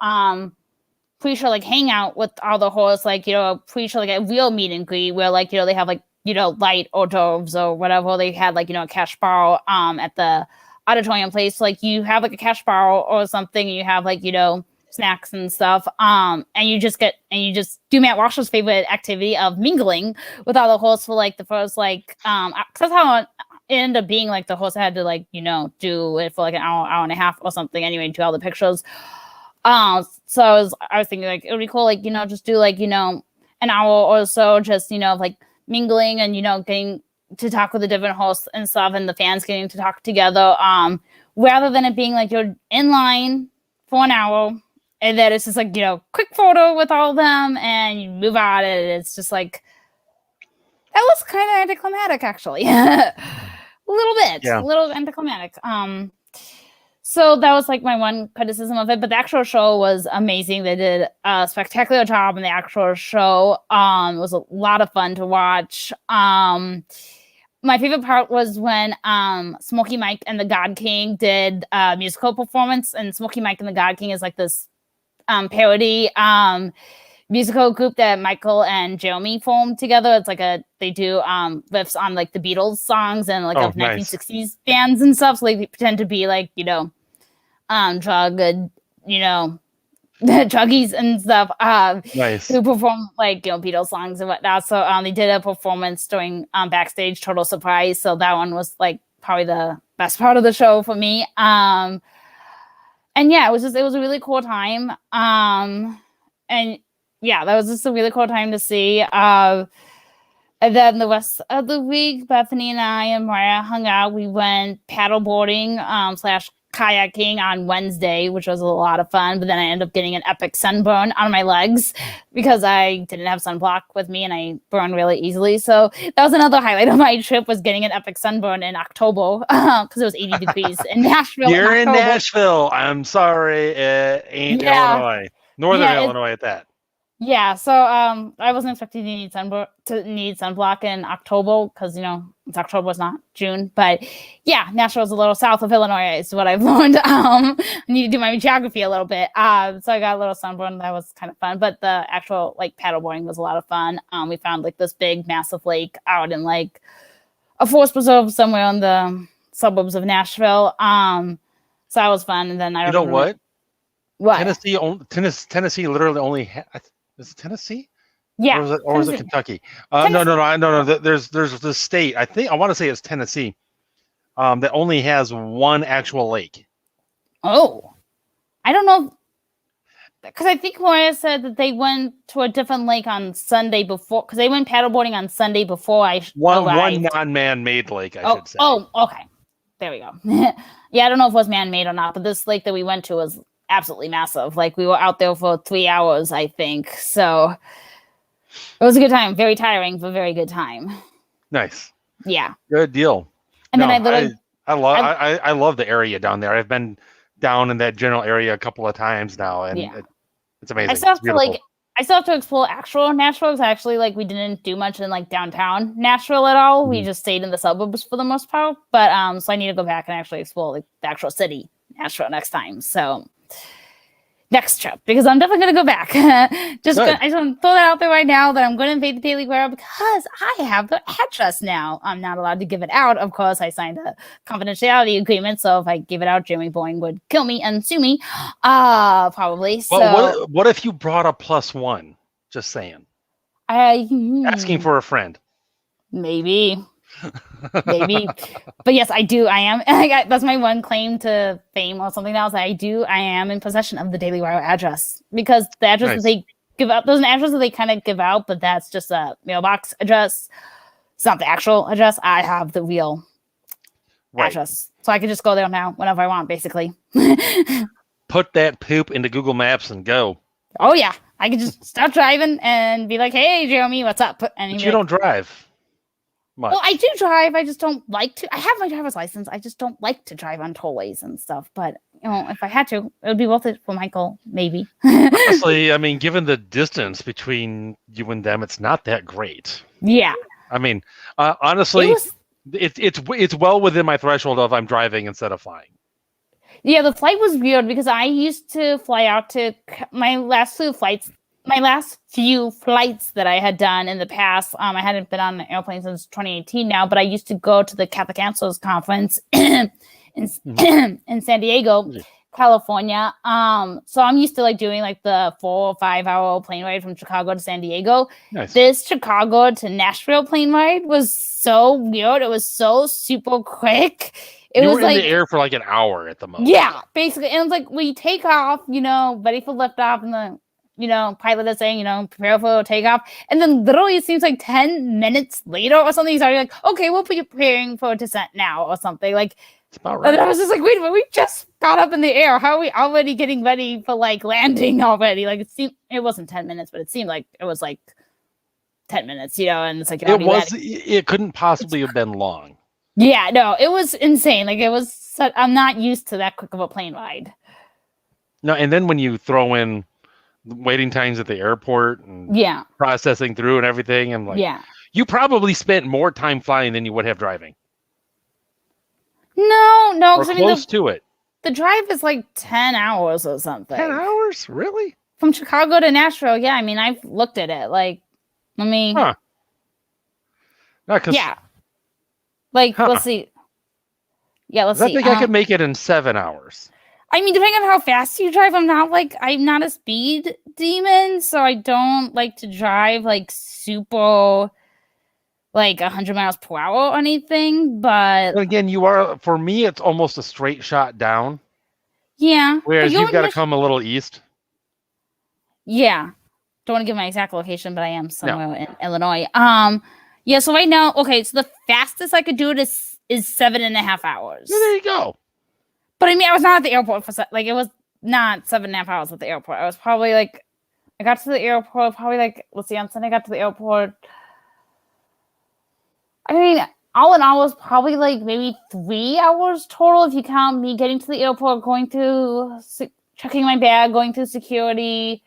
pre-show like hangout with all the hosts, like a pre-show like a real meet and greet where like they have like light hors d'oeuvres or whatever. They had like a cash bar at the auditorium place. Like you have like a cash bar or something, and you have like snacks and stuff. And you just do Matt Walsh's favorite activity of mingling with all the hosts for like the first like cause that's how it ended up being. Like the host had to like do it for like an hour and a half or something anyway, do all the pictures. So I was thinking like it would be cool, like just do like an hour or so, just like mingling and getting to talk with the different hosts and stuff, and the fans getting to talk together. Rather than it being like you're in line for an hour and then it's just like quick photo with all of them and you move on, and it's just like that was kind of anticlimactic actually. A little bit, a little anticlimactic. So that was like my one criticism of it, but the actual show was amazing. They did a spectacular job in the actual show. It was a lot of fun to watch. My favorite part was when Smokey Mike and the God King did a musical performance, and Smokey Mike and the God King is like this parody musical group that Michael and Jeremy formed together. It's like they do riffs on like the Beatles songs and like of 1960s bands and stuff. So they pretend to be like druggies and stuff. Who perform like Beatles songs and whatnot. So they did a performance during Backstage, total surprise. So that one was like probably the best part of the show for me. And yeah, it was a really cool time. And yeah, that was just a really cool time to see. And then the rest of the week, Bethany and I and Mariah hung out. We went paddleboarding / kayaking on Wednesday, which was a lot of fun. But then I ended up getting an epic sunburn on my legs because I didn't have sunblock with me and I burned really easily. So that was another highlight of my trip, was getting an epic sunburn in October because it was 80 degrees in Nashville. You're in Nashville. I'm sorry, it ain't Illinois. Northern Illinois at that. Yeah, so I wasn't expecting to need sunblock in October because it's October, it's not June. But yeah, Nashville's a little south of Illinois is what I've learned. I need to do my geography a little bit. So I got a little sunburn. That was kind of fun. But the actual like paddleboarding was a lot of fun. We found like this big, massive lake out in like a forest preserve somewhere in the suburbs of Nashville. So that was fun. And then what? What? Tennessee literally only is it Tennessee? Yeah. Or was it Kentucky? No. There's this state. I want to say it's Tennessee. That only has one actual lake. Oh, I don't know. Because I think Maria said that they went to a different lake on Sunday before. Because they went paddleboarding on Sunday before one non-man-made lake. I should say. Oh, okay. There we go. Yeah, I don't know if it was man-made or not, but this lake that we went to was absolutely massive. Like we were out there for 3 hours, I think. So it was a good time. Very tiring, but very good time. Nice. Yeah. Good deal. And then I love the area down there. I've been down in that general area a couple of times now, and it's amazing. I still have to explore actual Nashville. Because actually, like we didn't do much in like downtown Nashville at all. We just stayed in the suburbs for the most part. But so I need to go back and actually explore like the actual city, Nashville, next time. So next trip, because I'm definitely going to go back. I just want to throw that out there right now that I'm going to invade the Daily Wire because I have the address now. I'm not allowed to give it out. Of course, I signed a confidentiality agreement, so if I give it out, Jeremy Boying would kill me and sue me, probably. Well, so, what if you brought a +1? Just saying. Asking for a friend. Maybe. But yes, I do. I am. That's my one claim to fame or something else. I am in possession of the Daily Wire address because the address that they give out, there's an address that they kind of give out, but that's just a mailbox address. It's not the actual address. I have the real address. So I can just go there now whenever I want, basically. Put that poop into Google Maps and go. Oh, yeah. I can just start driving and be like, hey, Jeremy, what's up? And but you don't drive. Much. Well, I do drive. I just don't like to. I have my driver's license. I just don't like to drive on tollways and stuff. But if I had to, it would be worth it for Michael, maybe. Honestly, I mean, given the distance between you and them, it's not that great. Yeah. I mean, honestly, It was it's well within my threshold of I'm driving instead of flying. Yeah, the flight was weird because I used to fly out to my last few flights that I had done in the past. I hadn't been on an airplane since 2018 now, but I used to go to the Catholic Council's conference in in San Diego, California. So I'm used to like doing like the 4 or 5 hour plane ride from Chicago to San Diego. Nice. This Chicago to Nashville plane ride was so weird. It was so super quick. You were in the air for like an hour at the most. Yeah, basically. And it's like we take off, ready for liftoff, and the pilot is saying, prepare for takeoff. And then literally it seems like 10 minutes later or something, he's already like, okay, we'll be preparing for descent now or something. Like, it's about right. And I was just like, wait a minute, we just got up in the air. How are we already getting ready for like landing already? Like it wasn't 10 minutes, but it seemed like it was like 10 minutes, and it's like it couldn't possibly have been long. Yeah, no, it was insane. Like I'm not used to that quick of a plane ride. No, and then when you throw in waiting times at the airport and processing through and everything, and like, you probably spent more time flying than you would have driving. No, or close to it. The drive is like 10 hours or something. 10 hours, really? From Chicago to Nashville? Yeah, I mean, I've looked at it. Like, let me. Huh? Yeah. Like, let's see. Yeah, let's see. I think I could make it in 7 hours. I mean, depending on how fast you drive, I'm not a speed demon, so I don't like to drive like super, like 100 miles per hour or anything. But again, for me, it's almost a straight shot down. Yeah. Whereas you've got to come a little east. Yeah. Don't want to give my exact location, but I am somewhere in Illinois. Yeah, so right now, okay, so the fastest I could do it is 7.5 hours. Well, there you go. But I mean, I was not at the airport it was not 7.5 hours at the airport. I was probably like, I got to the airport probably like, let's see, on Sunday I got to the airport. I mean, all in all, it was probably like maybe 3 hours total if you count me getting to the airport, going through, checking my bag, going through security,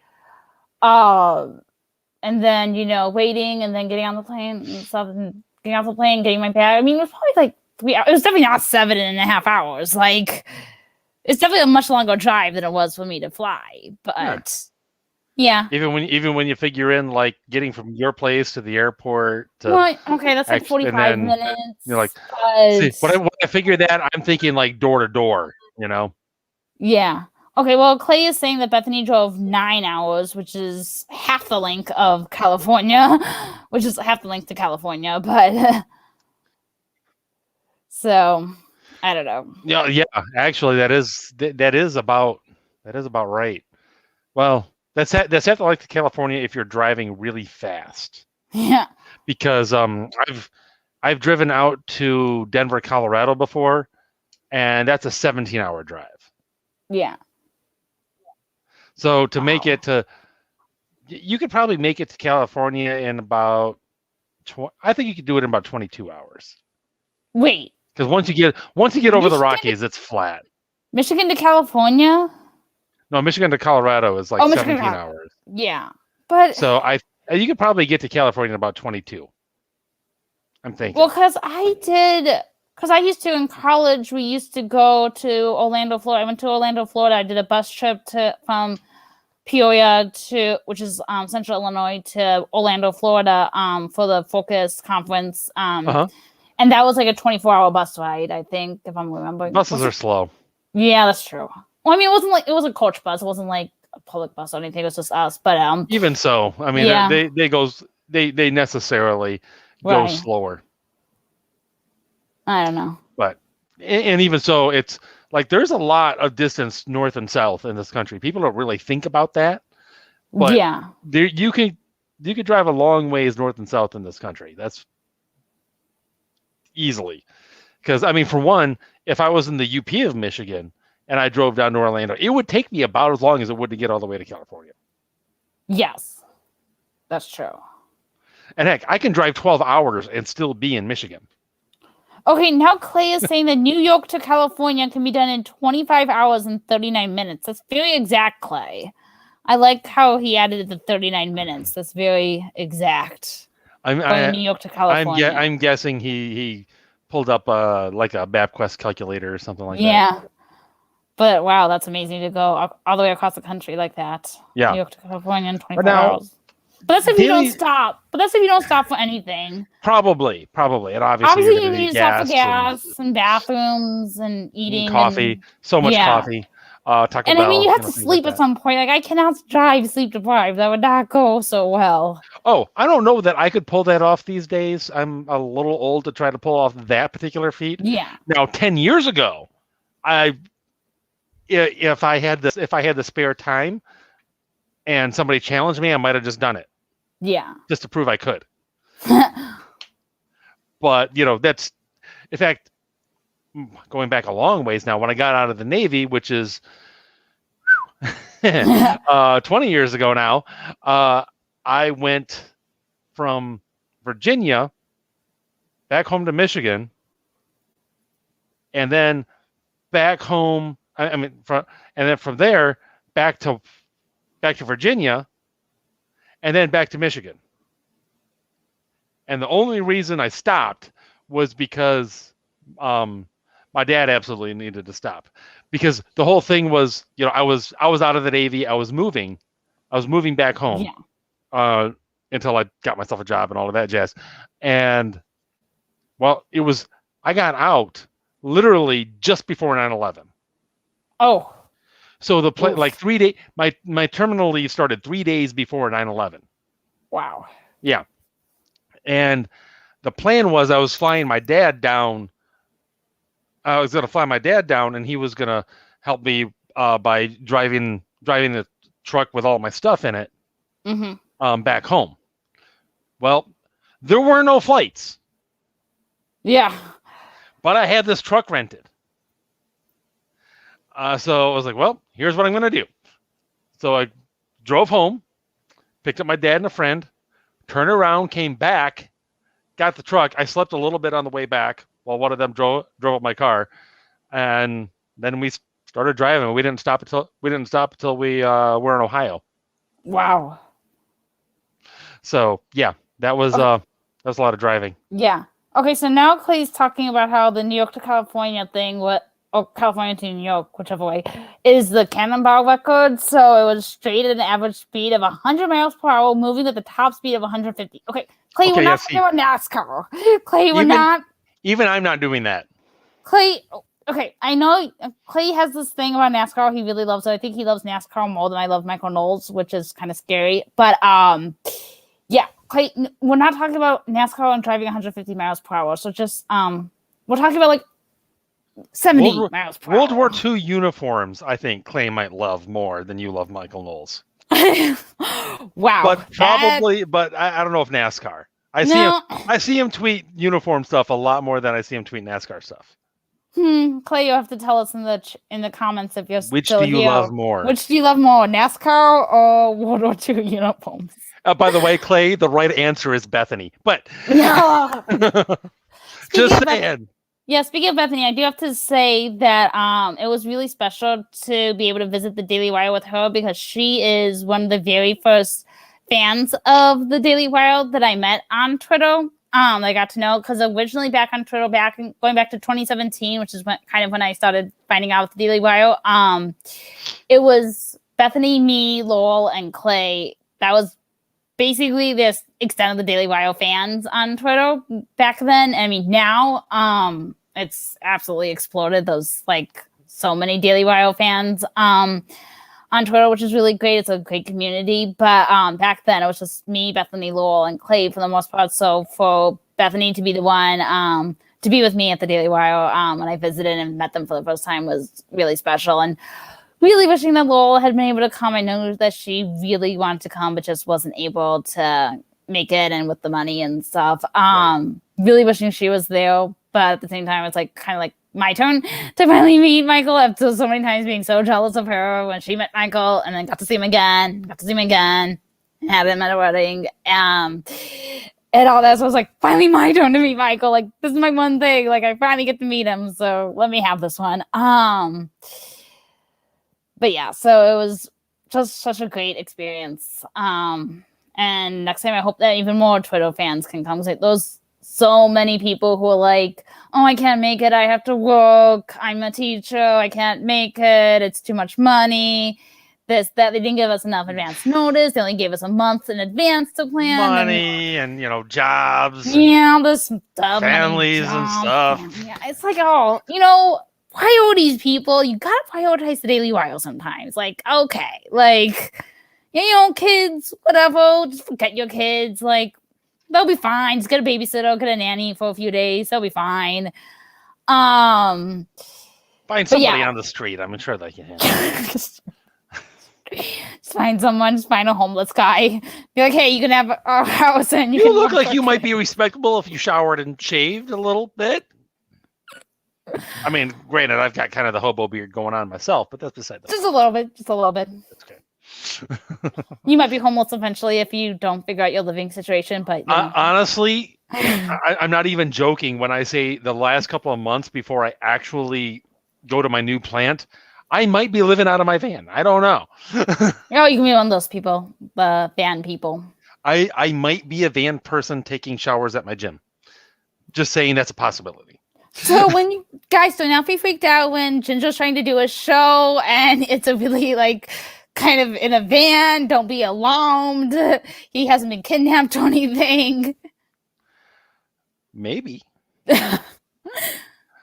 and then, waiting and then getting on the plane and stuff, and getting off the plane, getting my bag. I mean, it was probably like 3 hours. It was definitely not 7.5 hours. Like, it's definitely a much longer drive than it was for me to fly. But, yeah. Even when you figure in, like, getting from your place to the airport. Okay, that's like 45 minutes. You're like, see, when I figure that, I'm thinking like door to door, Yeah. Okay, well, Clay is saying that Bethany drove 9 hours, which is half the length of California, which is half the length to California, but so I don't know. Yeah, actually, that is about right. Well, that's half the length to California if you're driving really fast. Yeah. Because I've driven out to Denver, Colorado before, and that's a 17-hour drive. Yeah. So to make it to, you could probably make it to California in about, I think you could do it in about 22 hours. Wait. Because once you get over the Rockies, it's flat. Michigan to California? No, Michigan to Colorado is like 17 hours. Yeah, but so you could probably get to California in about 22. I'm thinking. Well, because I used to in college. We used to go to Orlando, Florida. I went to Orlando, Florida. I did a bus trip from Peoria which is Central Illinois, to Orlando, Florida, for the Focus conference. And that was like a 24-hour bus ride, I think, if I'm remembering. Buses are slow. Yeah, that's true. Well, I mean, it was a coach bus. It wasn't like a public bus or anything. It was just us. But even so, I mean, they necessarily go slower. I don't know. But and even so, it's like there's a lot of distance north and south in this country. People don't really think about that. But you could drive a long ways north and south in this country. That's easily. Because I mean, for one, if I was in the UP of Michigan and I drove down to Orlando, it would take me about as long as it would to get all the way to California. Yes, that's true. And heck, I can drive 12 hours and still be in Michigan. Okay, now Clay is saying that New York to California can be done in 25 hours and 39 minutes. That's very exact, Clay. I like how he added the 39 minutes. That's very exact. I'm going to New York to California. I'm guessing he pulled up like a MapQuest calculator or something like that. Yeah. But wow, that's amazing to go all the way across the country like that. Yeah. New York to California in 24 now, hours. But that's if you don't stop. But that's if you don't stop for anything. Probably. And obviously you're you going to need need to stop for gas gas and bathrooms and eating. coffee. And, so much yeah. coffee. Taco And Bell. I mean, you have to things sleep like at some point. Like, I cannot drive sleep deprived. That would not go so well. Oh, I don't know that I could pull that off these days. I'm a little old to try to pull off that particular feat. Yeah. Now, 10 years ago, if I had the spare time and somebody challenged me, I might have just done it. Yeah. Just to prove I could. But, that's, in fact, going back a long ways now, when I got out of the Navy, which is 20 years ago now, I went from Virginia back home to Michigan, and then back home. And then from there back to Virginia, and then back to Michigan. And the only reason I stopped was because my dad absolutely needed to stop, because the whole thing was, I was out of the Navy. I was moving back home. Yeah. Until I got myself a job and all of that jazz. And well, I got out literally just before 9/11. Oh. So like 3 days, my terminal leave started 3 days before 9/11. Wow. Yeah. And the plan was I was flying my dad down. I was going to fly my dad down, and he was going to help me by driving the truck with all my stuff in it back home. Well, there were no flights. Yeah. But I had this truck rented. So I was like, well, here's what I'm going to do. So I drove home, picked up my dad and a friend, turned around, came back, got the truck. I slept a little bit on the way back while one of them drove up my car. And then we started driving. We didn't stop until we were in Ohio. Wow. So, yeah, that was a lot of driving. Yeah. Okay, so now Clay's talking about how the New York to California thing, California to New York, whichever way, is the cannonball record. So it was straight at an average speed of 100 miles per hour, moving at the top speed of 150. Okay, Clay, we're not talking about NASCAR. Clay, we're not. Even I'm not doing that. Clay, okay, I know Clay has this thing about NASCAR. He really loves it. I think he loves NASCAR more than I love Michael Knowles, which is kind of scary. But yeah, Clay, we're not talking about NASCAR and driving 150 miles per hour. So just we're talking about like 70 miles per World hour. War II uniforms, I think Clay might love more than you love Michael Knowles. Wow. But probably, but I don't know if NASCAR. I see him tweet uniform stuff a lot more than I see him tweet NASCAR stuff. Clay, you have to tell us in the comments if you're Which still do you here. love more? Which do you love more, NASCAR or World War II uniforms? By the way, Clay, the right answer is Bethany. But no. Just saying. Yeah, speaking of Bethany, I do have to say that it was really special to be able to visit the Daily Wire with her, because she is one of the very first fans of the Daily Wire that I met on Twitter. I got to know, because originally back on Twitter, going back to 2017, which is when I started finding out the Daily Wire. It was Bethany, me, Lowell, and Clay. That was basically this extent of the Daily Wire fans on Twitter back then. I mean, now it's absolutely exploded. Those so many Daily Wire fans on Twitter, which is really great. It's a great community. But back then it was just me, Bethany, Lowell, and Clay for the most part. So for Bethany to be the one to be with me at the Daily Wire when I visited and met them for the first time was really special. And really wishing that Lowell had been able to come. I know that she really wanted to come, but just wasn't able to make it, and with the money and stuff. Really wishing she was there. But at the same time, it's kind of my turn to finally meet Michael after so many times being so jealous of her when she met Michael, and then got to see him again, and had him at a wedding. And all that. So I was finally my turn to meet Michael. This is my one thing. I finally get to meet him. So let me have this one. But yeah, so it was just such a great experience. And next time, I hope that even more Twitter fans can come. Like, those so many people who are like, oh, I can't make it. I have to work. I'm a teacher. I can't make it. It's too much money. That they didn't give us enough advance notice. They only gave us a month in advance to plan. Money and jobs. Yeah, this stuff. Families and stuff. Yeah, it's like, priorities, people. You gotta prioritize the Daily Wire sometimes. Like, okay, like, kids, whatever. Just forget your kids. Like, they'll be fine. Just get a babysitter, get a nanny for a few days. They'll be fine. Find somebody on the street. I'm sure they can handle it. Just find someone. Just find a homeless guy. Be like, hey, you can have our house, and you look like you might be respectable if you showered and shaved a little bit. I mean, granted, I've got kind of the hobo beard going on myself, but that's beside the point. Just a little bit. Just a little bit. That's okay. You might be homeless eventually if you don't figure out your living situation, but honestly, I'm not even joking when I say the last couple of months before I actually go to my new plant, I might be living out of my van. I don't know. You can be one of those people, the van people. I might be a van person taking showers at my gym. Just saying that's a possibility. So when you guys do not be freaked out when Ginger's trying to do a show and it's a really kind of in a van. Don't be alarmed. He hasn't been kidnapped or anything. Maybe.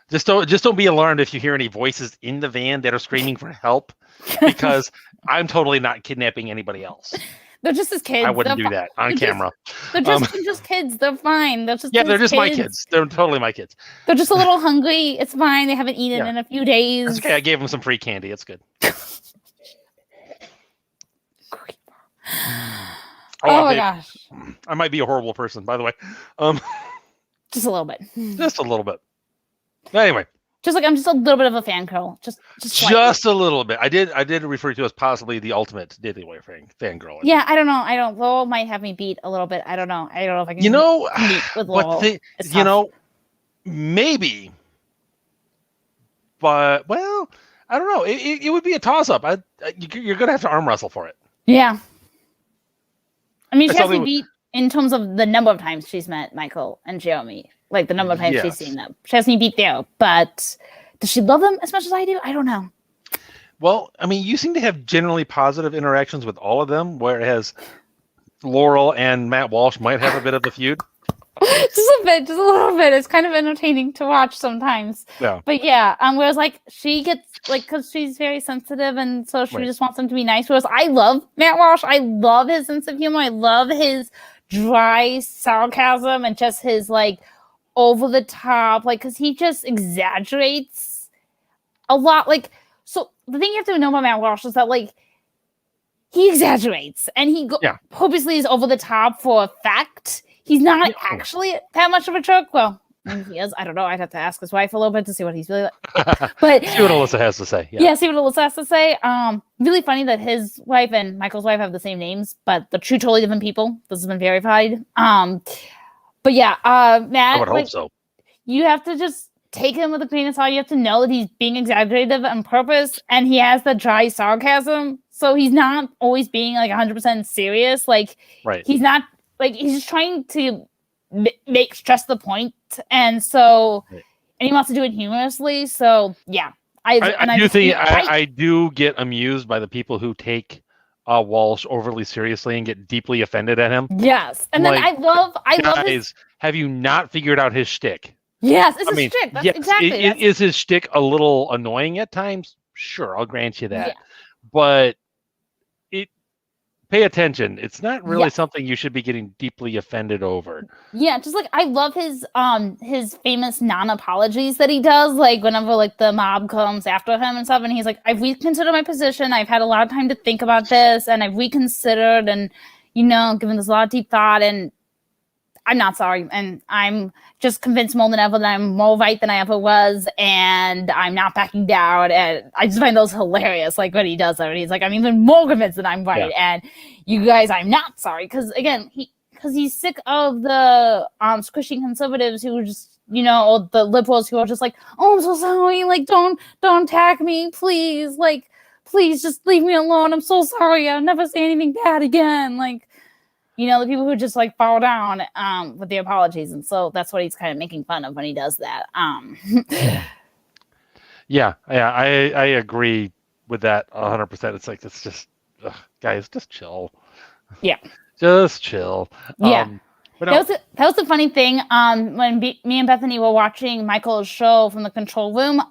Just don't be alarmed if you hear any voices in the van that are screaming for help, because I'm totally not kidnapping anybody else. They're just his kids. I wouldn't do that on camera. They're just kids. They're fine. They're just my kids. They're totally my kids. They're just a little hungry. It's fine. They haven't eaten in a few days. That's okay. I gave them some free candy. It's good. Oh my gosh. I might be a horrible person, by the way. Just a little bit. Just a little bit. Anyway. I'm just a little bit of a fangirl. Just a little bit. I did refer to as possibly the ultimate Daily Wire fangirl. Yeah, I don't know. Laurel might have me beat a little bit. I don't know if I can. Meet with Laurel. Maybe. But I don't know. It would be a toss up. You're gonna have to arm wrestle for it. Yeah. I mean, she has me beat in terms of the number of times she's met Michael and Jeremy. Like the number of times she's seen them. She has me beat there. But does she love them as much as I do? I don't know. Well, I mean, you seem to have generally positive interactions with all of them, whereas Laurel and Matt Walsh might have a bit of a feud. Just a little bit. It's kind of entertaining to watch sometimes. Yeah. But yeah, whereas she gets because she's very sensitive and so she just wants them to be nice. Whereas I love Matt Walsh. I love his sense of humor. I love his dry sarcasm and just his over the top, because he just exaggerates a lot. So the thing you have to know about Matt Walsh is that he exaggerates and he purposely is over the top for effect. He's not actually that much of a jerk. Well, maybe he is. I don't know. I'd have to ask his wife a little bit to see what he's really like. But see what Alyssa has to say. Yeah, see what Alyssa has to say. Really funny that his wife and Michael's wife have the same names, but they're two totally different people. This has been verified. But yeah, Matt, I would hope so. You have to just take him with a grain of salt. You have to know that he's being exaggerative on purpose, and he has the dry sarcasm. So he's not always being 100% serious. He's not he's just trying to stress the point, and he wants to do it humorously. So yeah, I do get amused by the people who take Walsh overly seriously and get deeply offended at him. Yes, and then I love his. Have you not figured out his shtick? Yes, it's a shtick. That's exactly. Is his shtick a little annoying at times? Sure, I'll grant you that. Yeah. But pay attention. It's not really something you should be getting deeply offended over. Yeah, just I love his famous non-apologies that he does, whenever the mob comes after him and stuff, and he's like, I've reconsidered my position, I've had a lot of time to think about this, and I've reconsidered and given this a lot of deep thought, and I'm not sorry, and I'm just convinced more than ever that I'm more right than I ever was, and I'm not backing down. And I just find those hilarious, when he does that. And he's like, I'm even more convinced that I'm right, and you guys, I'm not sorry. Because again, he's sick of the squishy conservatives who just, or the liberals who are just oh, I'm so sorry, don't attack me, please, please just leave me alone. I'm so sorry. I'll never say anything bad again. You know, the people who just like fall down with the apologies. And so that's what he's kind of making fun of when he does that. Yeah, I agree with that 100%. It's like, it's just, guys, just chill. Yeah. Just chill. Yeah. But that was the funny thing. When me and Bethany were watching Michael's show from the control room,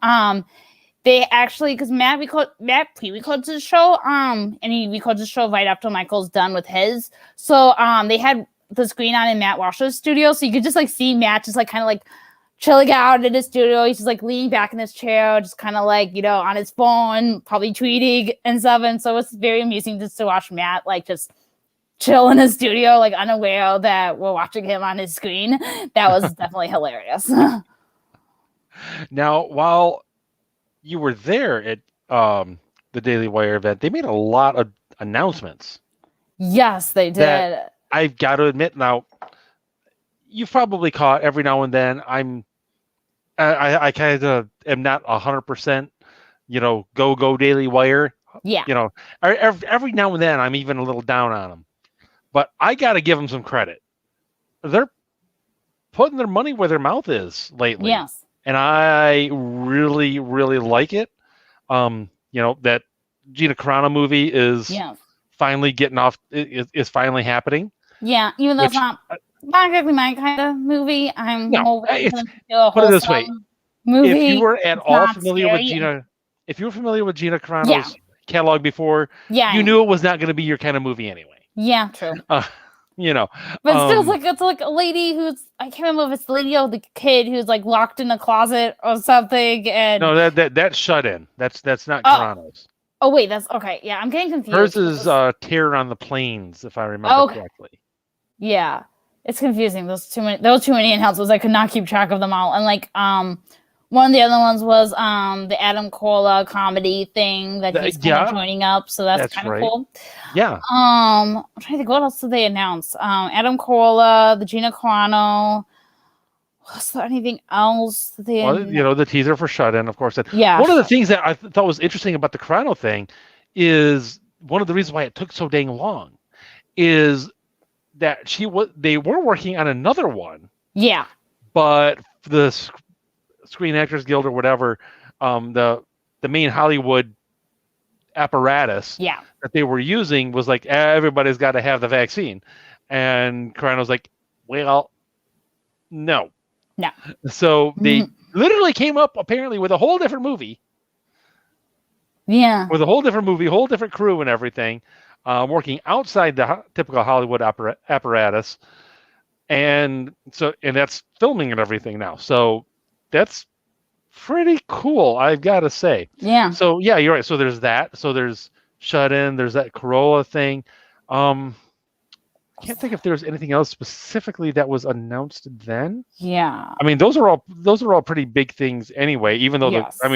they actually, because Matt pre-records his show, and he records his show right after Michael's done with his. So they had the screen on in Matt Washer's studio, so you could just like see Matt just like kind of like chilling out in his studio. He's just like leaning back in his chair, just kind of like, you know, on his phone, probably tweeting and stuff. And so it's very amusing just to watch Matt like just chill in his studio, like unaware that we're watching him on his screen. That was definitely hilarious. Now, while you were there at the Daily Wire event, they made a lot of announcements. Yes, they did. I've got to admit, now, you've probably caught every now and then. I kind of am not 100%, you know, go Daily Wire. Yeah. You know, every now and then I'm even a little down on them. But I got to give them some credit. They're putting their money where their mouth is lately. Yes. And I really, really like it. You know, that Gina Carano movie is finally getting off, is finally happening. Yeah, even though it's not exactly my kind of movie. I'm more put it this way. Movie. If you were at all familiar with Gina, if you were familiar with Gina Carano's catalog before, you knew it was not going to be your kind of movie anyway. Yeah, true. You know, but still, it's like a lady who's, I can't remember if it's the lady or the kid who's like locked in a closet or something. And no, that's Shut In. That's not Carano's. Oh wait, that's okay. Yeah, I'm getting confused. Hers is Terror on the Plains, if I remember correctly. Yeah, it's confusing. There was too many in-houses. I could not keep track of them all. And like one of the other ones was the Adam Carolla comedy thing that he's kind of joining up. So that's kind of cool. Yeah. I'm trying to think, what else did they announce? Adam Carolla, the Gina Carano. Was there anything else? Well, you know, the teaser for Shut In, of course. Yeah. One of the things that I thought was interesting about the Carano thing is one of the reasons why it took so dang long is that they were working on another one. Yeah. But the Screen Actors Guild or whatever, the main Hollywood apparatus that they were using was like, everybody's got to have the vaccine. And Carano's like, well, no. So they literally came up apparently with a whole different movie. Yeah. With a whole different movie, whole different crew and everything, working outside the typical Hollywood apparatus. And that's filming and everything now. So that's pretty cool, I've got to say. Yeah. So yeah, you're right. So there's that. So there's Shut In. There's that Carolla thing. I can't think if there's anything else specifically that was announced then. Yeah. I mean, those are all pretty big things anyway. Even though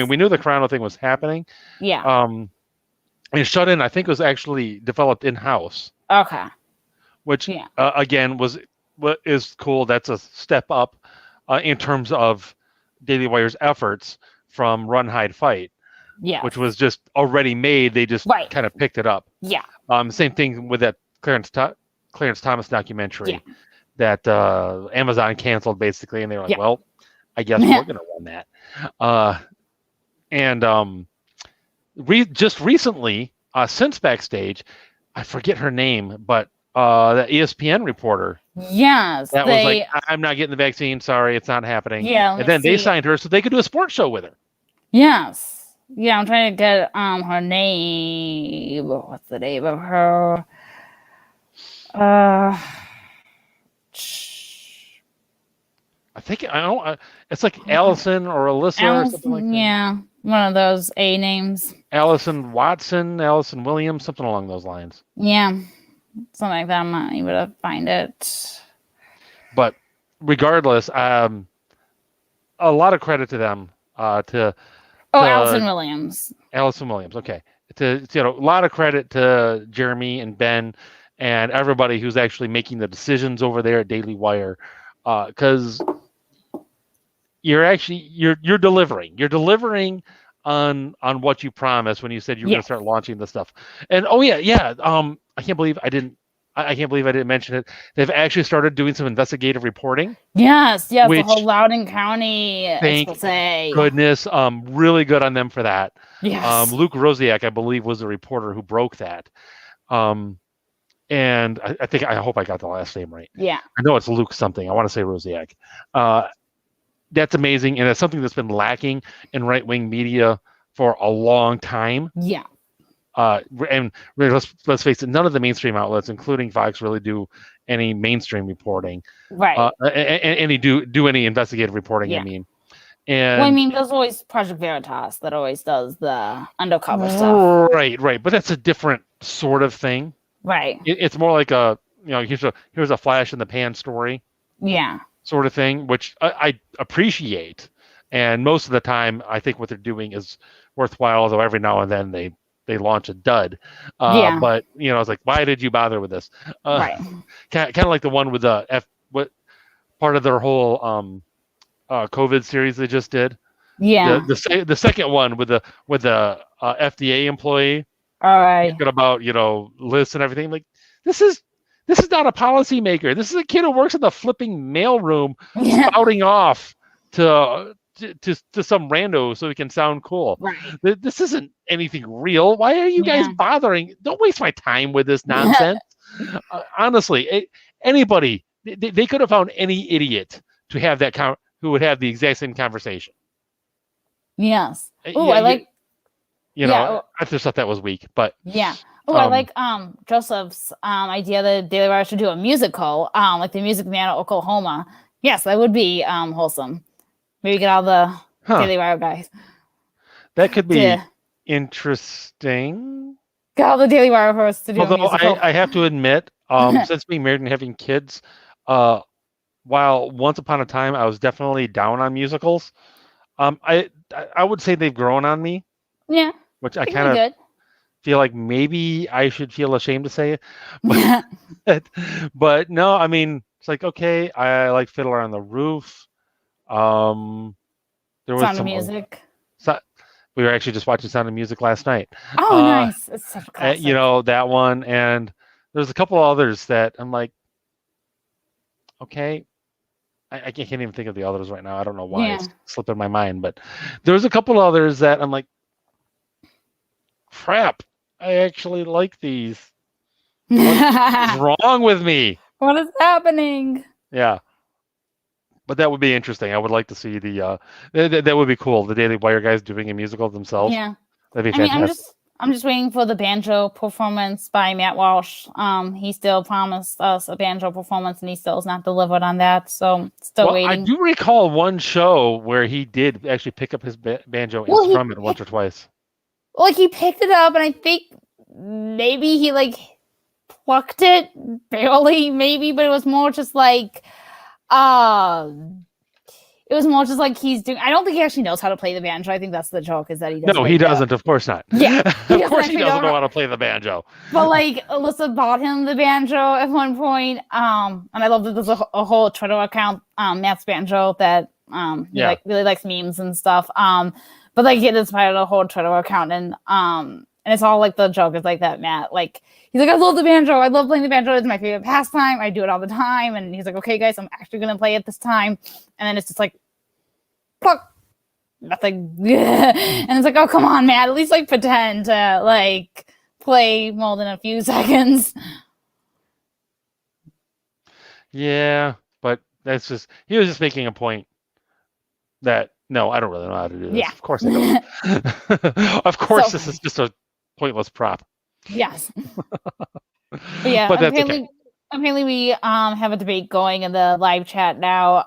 we knew the Carano thing was happening. Yeah. And Shut In, I think, was actually developed in-house. Okay. Which again is cool. That's a step up in terms of Daily Wire's efforts from Run, Hide, Fight. Yeah. Which was just already made. They just kind of picked it up. Yeah. Same thing with that Clarence Thomas documentary that Amazon canceled basically, and they were like, well, I guess we're going to run that. Just recently, since Backstage, I forget her name, but that ESPN reporter. Yes. That was like, I'm not getting the vaccine. Sorry, it's not happening. Yeah. And then they signed her so they could do a sports show with her. Yes. Yeah, I'm trying to get her name. What's the name of her? I think it's like Allison or Alyssa or something like that. Yeah, one of those A names. Allison Watson, Allison Williams, something along those lines. Yeah, something like that. I'm not able to find it. But regardless, a lot of credit to them. Allison Williams. Allison Williams. Okay. A lot of credit to Jeremy and Ben and everybody who's actually making the decisions over there at Daily Wire, because you're delivering on what you promised when you said you were going to start launching the stuff. And I can't believe I didn't I can't believe I didn't mention it. They've actually started doing some investigative reporting. Yes, the Which, whole Loudoun County thank expose. goodness, really good on them for that. Yes. Luke Rosiak, I believe, was the reporter who broke that. And I hope I got the last name right. Yeah. I know it's Luke something. I want to say Rosiak. That's amazing, and it's something that's been lacking in right-wing media for a long time. Yeah. And let's face it, none of the mainstream outlets, including Fox, really do any mainstream reporting. Right. Any do any investigative reporting. Yeah. I mean, and well, I mean, there's always Project Veritas that always does the undercover stuff. Right. But that's a different sort of thing. Right. It's more like here's a flash in the pan story. Yeah. Sort of thing, which I appreciate. And most of the time, I think what they're doing is worthwhile, although every now and then they launch a dud. Yeah. But, it's like, why did you bother with this? Right. Kind of like the one with what part of their whole COVID series they just did. Yeah. The second one with the FDA employee. All right. Talking about, lists and everything. Like, this is not a policymaker. This is a kid who works in the flipping mailroom, spouting off to some rando so he can sound cool. Right. This isn't anything real. Why are you guys bothering? Don't waste my time with this nonsense. Honestly, anybody, they could have found any idiot to have that who would have the exact same conversation. Yes. Oh, I just thought that was weak, but yeah. Oh, I like Joseph's idea that Daily Wire should do a musical, like the Music Man of Oklahoma. Yes, that would be wholesome. Maybe get all the Daily Wire guys. That could be interesting. Get all the Daily Wire hosts to do a musical. I have to admit, since being married and having kids, while once upon a time I was definitely down on musicals, I would say they've grown on me. Yeah. Which I kind of feel like maybe I should feel ashamed to say it. But no, I mean, it's like, okay, I like Fiddler on the Roof. There was Sound some of Music. We were actually just watching Sound of Music last night. Oh, nice. It's such a classic. That one. And there's a couple others that I'm like, okay. I can't even think of the others right now. I don't know why it's slipping my mind. But there's a couple others that I'm like, crap, I actually like these. What's wrong with me? What is happening? Yeah. But that would be interesting. I would like to see that would be cool. The Daily Wire guys doing a musical themselves. Yeah. That'd be fantastic. I'm just waiting for the banjo performance by Matt Walsh. He still promised us a banjo performance and he still has not delivered on that. So still waiting. I do recall one show where he did actually pick up his banjo and strum it once or twice. Like he picked it up and I think maybe he like plucked it barely, maybe, but it was more just like he's doing. I don't think he actually knows how to play the banjo. I think that's the joke, is that he doesn't. No, he doesn't. Of course not. Yeah, of course he doesn't know how to play the banjo. But like Alyssa bought him the banjo at one point, and I love that there's a whole Twitter account, Matt's Banjo, that he really likes memes and stuff. But like he inspired a whole Twitter account, and it's all like the joke is like that Matt, like he's like, I love the banjo. I love playing the banjo. It's my favorite pastime. I do it all the time. And he's like, okay, guys, I'm actually gonna play it this time. And then it's just like, pluck, nothing. And it's like, oh, come on, Matt. At least like pretend to like play more than a few seconds. Yeah, but he was just making a point that no, I don't really know how to do this. Yeah. Of course I don't. Of course, this is just a pointless prop. Yes. But yeah, but that's okay. Apparently we have a debate going in the live chat now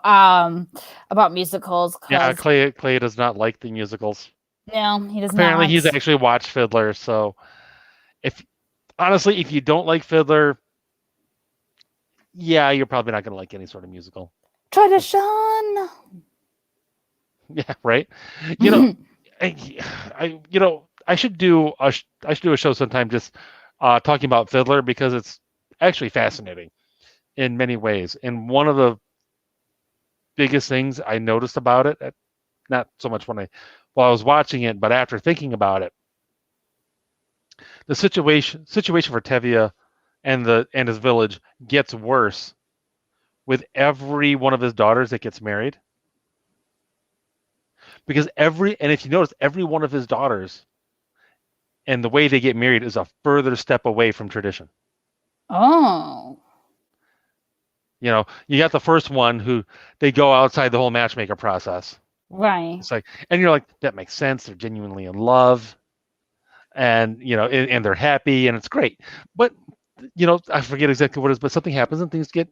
about musicals. Yeah, Clay does not like the musicals. No, he does not. Apparently he's actually watched Fiddler, so if you don't like Fiddler, yeah, you're probably not going to like any sort of musical. Tradition. Yeah, right. I should do a show sometime just talking about Fiddler, because it's actually fascinating in many ways. And one of the biggest things I noticed about it, not so much while I was watching it, but after thinking about it, the situation for Tevye and his village gets worse with every one of his daughters that gets married. Because if you notice, every one of his daughters and the way they get married is a further step away from tradition. Oh. You know, you got the first one who they go outside the whole matchmaker process. Right. It's like, and you're like, that makes sense. They're genuinely in love, and and they're happy, and it's great. But I forget exactly what it is, but something happens and things get,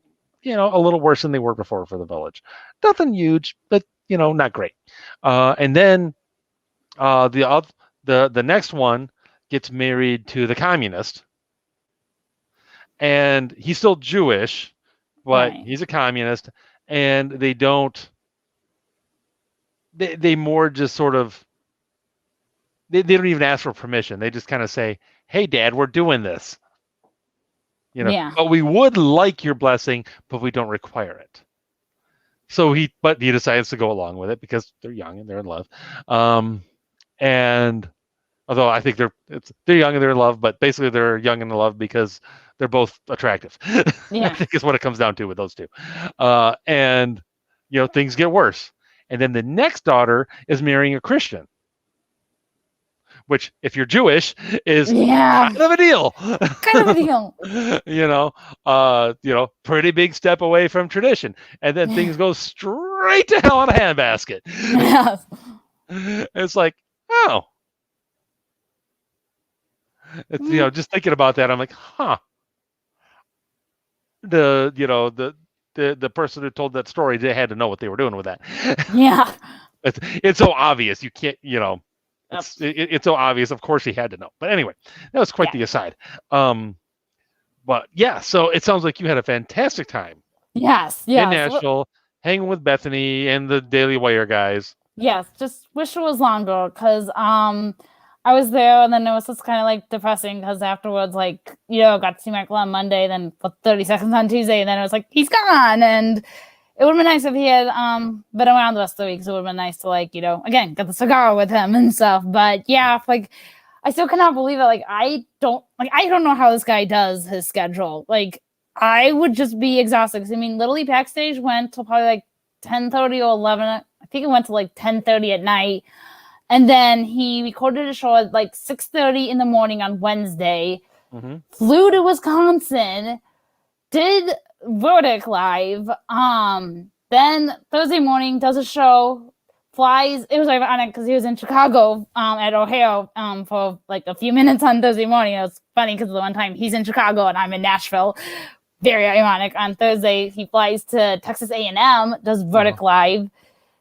a little worse than they were before for the village. Nothing huge, but not great. And then the next one gets married to the communist, and he's still Jewish, but Right. he's a communist, and they don't. They more just sort of. They don't even ask for permission. They just kind of say, "Hey, Dad, we're doing this." Yeah. But we would like your blessing, but we don't require it. So he decides to go along with it because they're young and they're in love. And although I think they're young and they're in love, but basically they're young and in love because they're both attractive. Yeah. I think is what it comes down to with those two. And things get worse. And then the next daughter is marrying a Christian, which, if you're Jewish, is kind of a deal. Kind of a deal. Pretty big step away from tradition. And then things go straight to hell in a handbasket. Yes. It's like, oh. It's, just thinking about that, I'm like, huh. The person who told that story, they had to know what they were doing with that. Yeah. It's so obvious. You can't, it's so obvious. Of course he had to know. But anyway, that was quite the aside. But yeah, so it sounds like you had a fantastic time. Yes. In Nashville, hanging with Bethany and the Daily Wire guys. Yes, just wish it was longer because I was there and then it was just kind of like depressing because afterwards, like, got to see Michael on Monday, then for 30 seconds on Tuesday, and then it was like, he's gone. And it would have been nice if he had been around the rest of the week. So it would have been nice to, like, again, get the cigar with him and stuff. But yeah, like, I still cannot believe it. Like, I don't know how this guy does his schedule. Like, I would just be exhausted. Because, I mean, literally Backstage went till probably like 10:30 or 11. I think it went to like 10:30 at night. And then he recorded a show at like 6:30 in the morning on Wednesday. Mm-hmm. Flew to Wisconsin. Did Verdict live. Then Thursday morning does a show. Flies. It was ironic because he was in Chicago at O'Hare for like a few minutes on Thursday morning. It was funny because the one time he's in Chicago and I'm in Nashville. Very ironic. On Thursday he flies to Texas A&M, does Verdict live.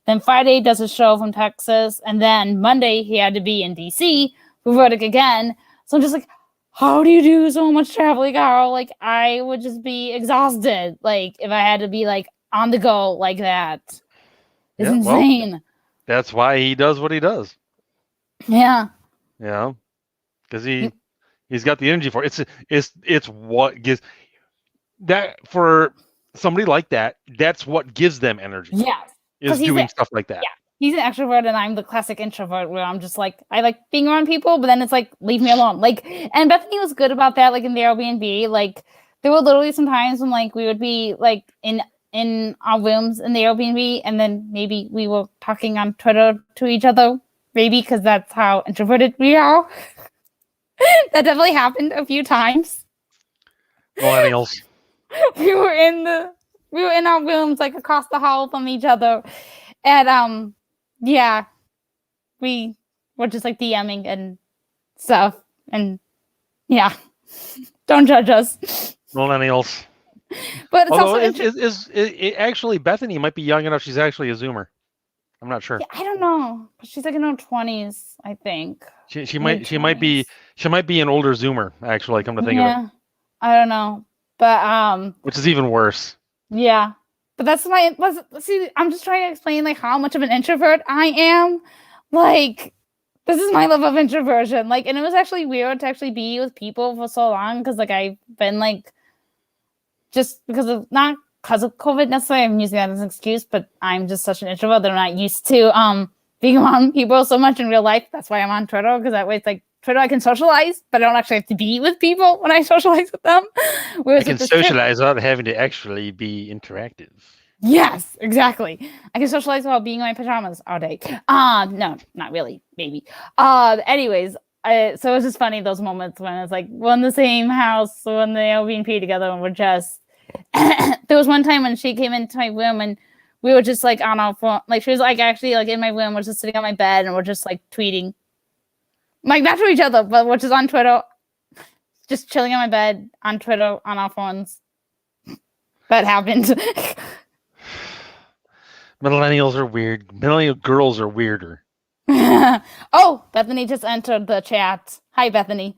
Then Friday does a show from Texas, and then Monday he had to be in DC for Verdict again. So I'm just like, how do you do so much traveling, Carl? Like, I would just be exhausted. Like, if I had to be like on the go like that, it's insane. Well, that's why he does what he does. Yeah. Yeah, because he's got the energy for it. It's what gives that for somebody like that. That's what gives them energy. Yes. Is doing stuff like that. Yeah. He's an extrovert and I'm the classic introvert where I'm just like, I like being around people, but then it's like, leave me alone. Like, and Bethany was good about that, like in the Airbnb. Like, there were literally some times when like we would be like in our rooms in the Airbnb, and then maybe we were talking on Twitter to each other, maybe because that's how introverted we are. That definitely happened a few times. Millennials. We were in our rooms like across the hall from each other. And yeah, we were just like DMing and stuff. And yeah, don't judge us. Millennials. But it's although also actually Bethany might be young enough. She's actually a Zoomer. I'm not sure. Yeah, I don't know. But she's like in her 20s, I think. She might be an older Zoomer, actually, come to think of it. I don't know. But which is even worse. Yeah. But I'm just trying to explain like how much of an introvert I am. Like, this is my level of introversion. Like, and it was actually weird to actually be with people for so long because like I've been like just not because of COVID necessarily, I'm using that as an excuse, but I'm just such an introvert that I'm not used to being around people so much in real life. That's why I'm on Twitter, because that way it's like Twitter I can socialize, but I don't actually have to be with people when I socialize with them. Whereas I can with this Twitch- socialize without having to actually be interactive. Yes, exactly. I can socialize while being in my pajamas all day. No, not really. Maybe. Anyways, so it was just funny those moments when it's like we're in the same house, when they're all being paid together, and we're just. There was one time when she came into my room and we were just like on our phone, like she was like actually like in my room, we're just sitting on my bed and we're just like tweeting, like not to each other, but we're just on Twitter, just chilling on my bed on Twitter on our phones. That happened. Millennials are weird. Millennial girls are weirder. Oh, Bethany just entered the chat. Hi, Bethany.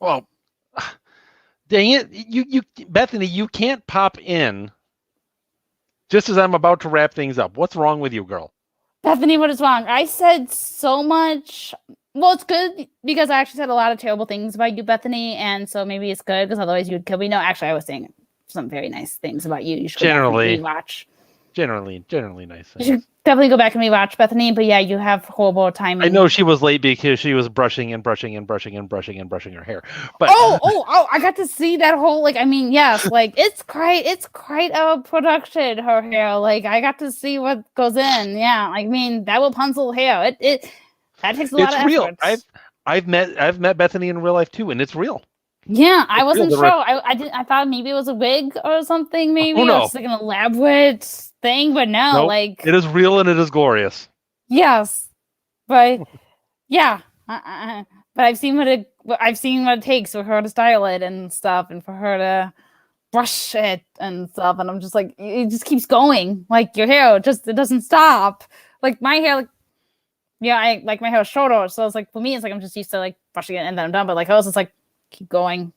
Well, dang it, you Bethany, you can't pop in just as I'm about to wrap things up. What's wrong with you, girl? Bethany, what is wrong? I said so much. Well, it's good because I actually said a lot of terrible things about you, Bethany, and so maybe it's good because otherwise you'd kill me. No, actually, I was saying some very nice things about you. You should Generally. go back and rewatch. Generally nice things. You should definitely go back and rewatch, Bethany. But yeah, you have horrible timing. I know she was late because she was brushing her hair. But Oh! I got to see that whole yes, like it's quite a production. Her hair, like I got to see what goes in. Yeah, I mean that Rapunzel hair. It that takes a lot of real. effort. I've met Bethany in real life too, and it's real. Yeah, I wasn't real. sure. I thought maybe it was a wig or something. Maybe Oh, no. it was like an elaborate thing, but no, Nope. like It is real and it is glorious. yes, but yeah, but I've seen what it takes for her to style it and stuff, and for her to brush it and stuff, and I'm just like, it just keeps going. Like your hair, it doesn't stop. Like my hair, I like my hair shorter, so it's like for me, it's like I'm just used to like brushing it and then I'm done. But like hers, it's like keep going.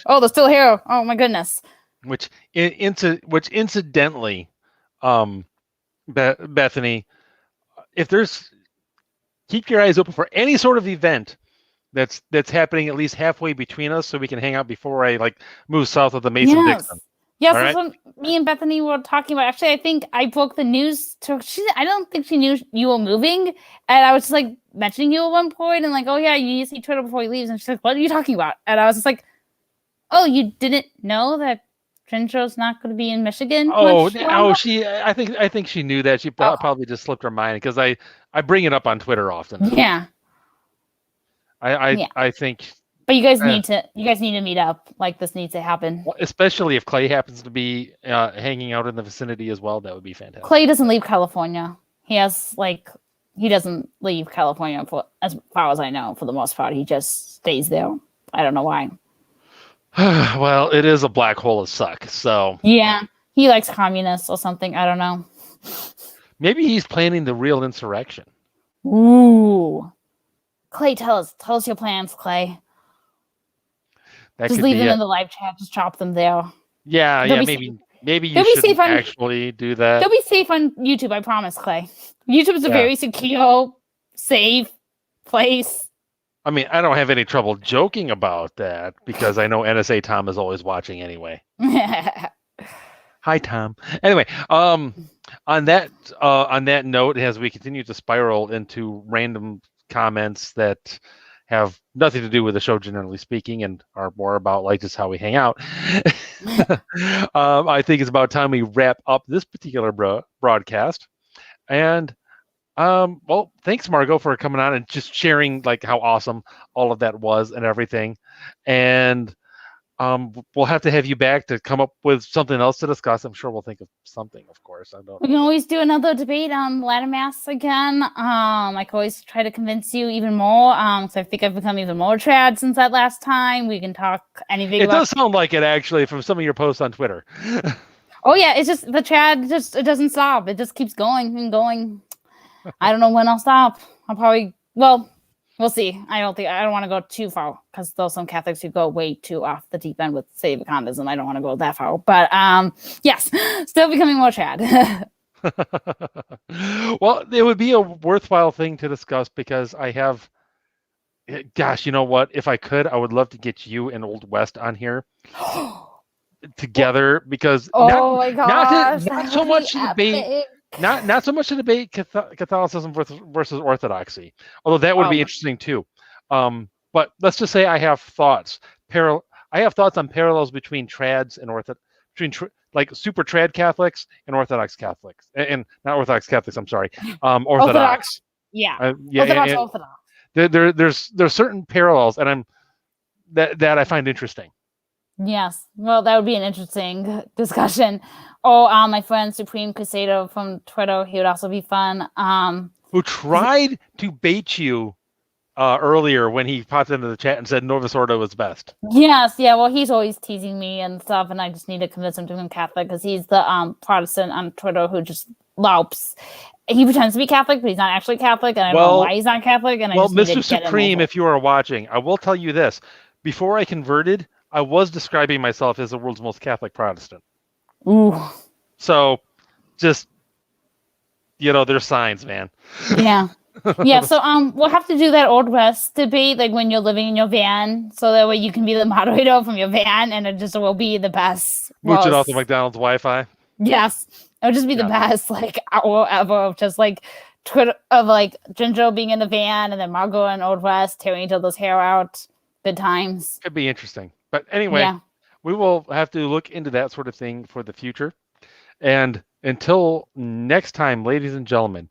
Oh, there's still hair. Oh my goodness. Which incidentally, Bethany, if there's keep your eyes open for any sort of event that's happening at least halfway between us, so we can hang out before I like move south of the Mason-Dixon. Yes, All that's right? what me and Bethany were talking about. Actually, I think I broke the news to I don't think she knew you were moving, and I was just like mentioning you at one point, and like, oh yeah, you need to see Twitter before he leaves, and she's like, what are you talking about? And I was just like, oh, you didn't know that Ginger's not going to be in Michigan? I think she knew that. She probably just slipped her mind because I bring it up on Twitter often. Yeah. I think. But you guys need to meet up. Like this needs to happen. Especially if Clay happens to be hanging out in the vicinity as well, that would be fantastic. Clay doesn't leave California. He doesn't leave California for as far as I know. For the most part, he just stays there. I don't know why. Well, it is a black hole of suck. So yeah, he likes communists or something. I don't know. Maybe he's planning the real insurrection. Ooh, Clay, tell us your plans, Clay. Just leave them in the live chat. Just drop them there. Yeah, maybe you should actually do that. They'll be safe on YouTube, I promise, Clay. YouTube is a very secure, safe place. I mean, I don't have any trouble joking about that because I know NSA Tom is always watching anyway. Hi, Tom. Anyway, on that note, as we continue to spiral into random comments that have nothing to do with the show, generally speaking, and are more about like just how we hang out. I think it's about time we wrap up this particular broadcast. And well, thanks, Margo, for coming on and just sharing like how awesome all of that was and everything. And we'll have to have you back to come up with something else to discuss. I'm sure we'll think of something, of course. We can always do another debate on ladder mass again. I can always try to convince you even more. So I think I've become even more trad since that last time. We can talk anything. It does sound like it actually from some of your posts on Twitter. Oh yeah, it's just the trad it doesn't stop. It just keeps going and going. I don't know when I'll stop. We'll see. I don't want to go too far because there's some Catholics who go way too off the deep end with Savicondism. I don't want to go that far. But yes, still becoming more trad. Well, it would be a worthwhile thing to discuss because I have, gosh, you know what? If I could, I would love to get you and Old West on here together because my gosh, not so much to debate. Not so much to debate Catholicism versus Orthodoxy, although that would be interesting too. But But let's just say I have thoughts. I have thoughts on parallels between trads and like super trad Catholics and Orthodox Catholics, and not Orthodox Catholics. I'm sorry, Orthodox. Yeah. Yeah, Orthodox. there's certain parallels, and that I find interesting. Yes. Well, that would be an interesting discussion. Or my friend Supreme Crusader from Twitter, he would also be fun. Who tried to bait you earlier when he popped into the chat and said Novus Ordo was best. Yes, yeah. Well, he's always teasing me and stuff, and I just need to convince him to become Catholic because he's the Protestant on Twitter who just loups. He pretends to be Catholic, but he's not actually Catholic, and I don't know why he's not Catholic. And well, I just need Mr. to get Supreme, him if you are watching, I will tell you this: before I converted, I was describing myself as the world's most Catholic Protestant. Ooh. So, just there's signs, man. Yeah. Yeah, so we'll have to do that Old West debate, like when you're living in your van, so that way you can be the moderator from your van, and it just will be the best. Mooch it off the McDonald's Wi-Fi. Yes, it would just be the best, like hour ever of just like Twitter of like Ginger being in the van, and then Margo and Old West tearing each other's hair out. Good times. Could be interesting, but anyway, we will have to look into that sort of thing for the future. And until next time, ladies and gentlemen,